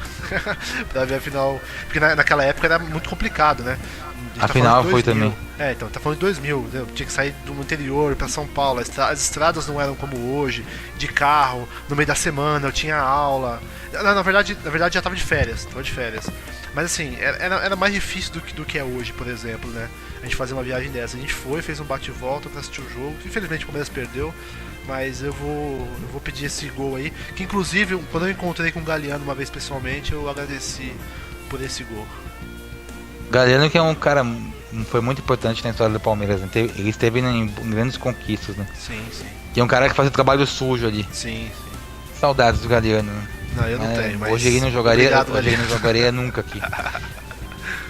pra ver a final. Porque naquela época era muito complicado, né? A final foi também. Então, tá falando de 2000, né? Tinha que sair do interior pra São Paulo. As estradas não eram como hoje, de carro, no meio da semana eu tinha aula. Na verdade já tava de férias. Mas assim, era mais difícil do que é hoje, por exemplo, né? A gente fazer uma viagem dessa. A gente fez um bate-volta pra assistir o jogo. Infelizmente o Palmeiras perdeu, mas eu vou pedir esse gol aí. Que inclusive, quando eu encontrei com o Galeano uma vez pessoalmente, eu agradeci por esse gol. Galeano que é um cara, foi muito importante na história do Palmeiras, né? Ele esteve em grandes conquistas, né? Sim. E é um cara que fazia trabalho sujo ali. Sim. Saudades do Galeano, né? Não, eu não tenho, mas... Hoje ele não jogaria nunca aqui.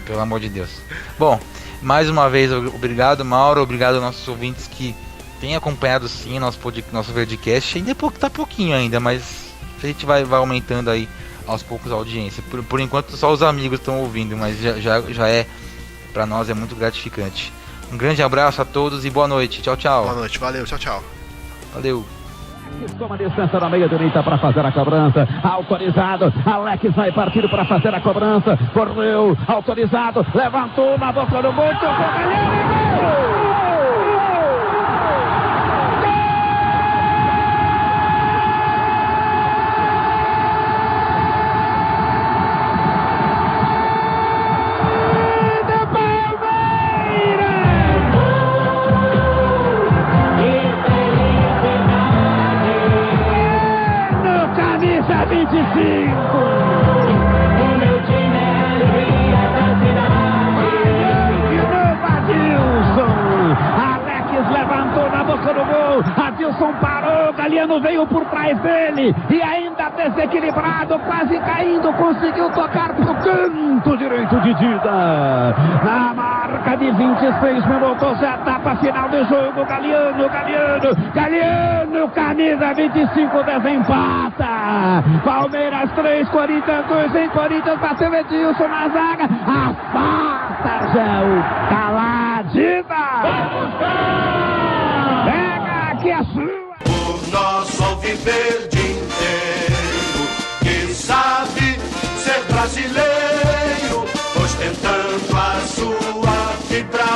Pelo amor de Deus. Bom, mais uma vez, obrigado, Mauro, obrigado aos nossos ouvintes que têm acompanhado sim nosso Verdicast. Ainda tá pouquinho ainda, mas a gente vai aumentando aí aos poucos a audiência. Por enquanto só os amigos estão ouvindo, mas já é, pra nós é muito gratificante. Um grande abraço a todos e boa noite. Tchau, tchau. Boa noite, valeu, tchau. Valeu. Toma distância na meia direita para fazer a cobrança. Autorizado. Alex vai partir para fazer a cobrança. Correu. Autorizado. Levantou na boca do gol. Camisa 25. O meu time é a alegria da cidade. De novo, Adilson. Alex levantou na boca do gol. Adilson parou. Galhardo veio por trás dele. E ainda desequilibrado, quase caindo. Conseguiu tocar pro canto direito de Dida. Na marca de 26 minutos, etapa final do jogo. Galhardo, camisa 25, desempata. Palmeiras 3, Corinthians 2, em Corinthians bateu Edilson na zaga. Afasta, Zé, Caladida. Pega aqui a sua. O nosso alviverde inteiro, que sabe ser brasileiro, ostentando a sua fibra.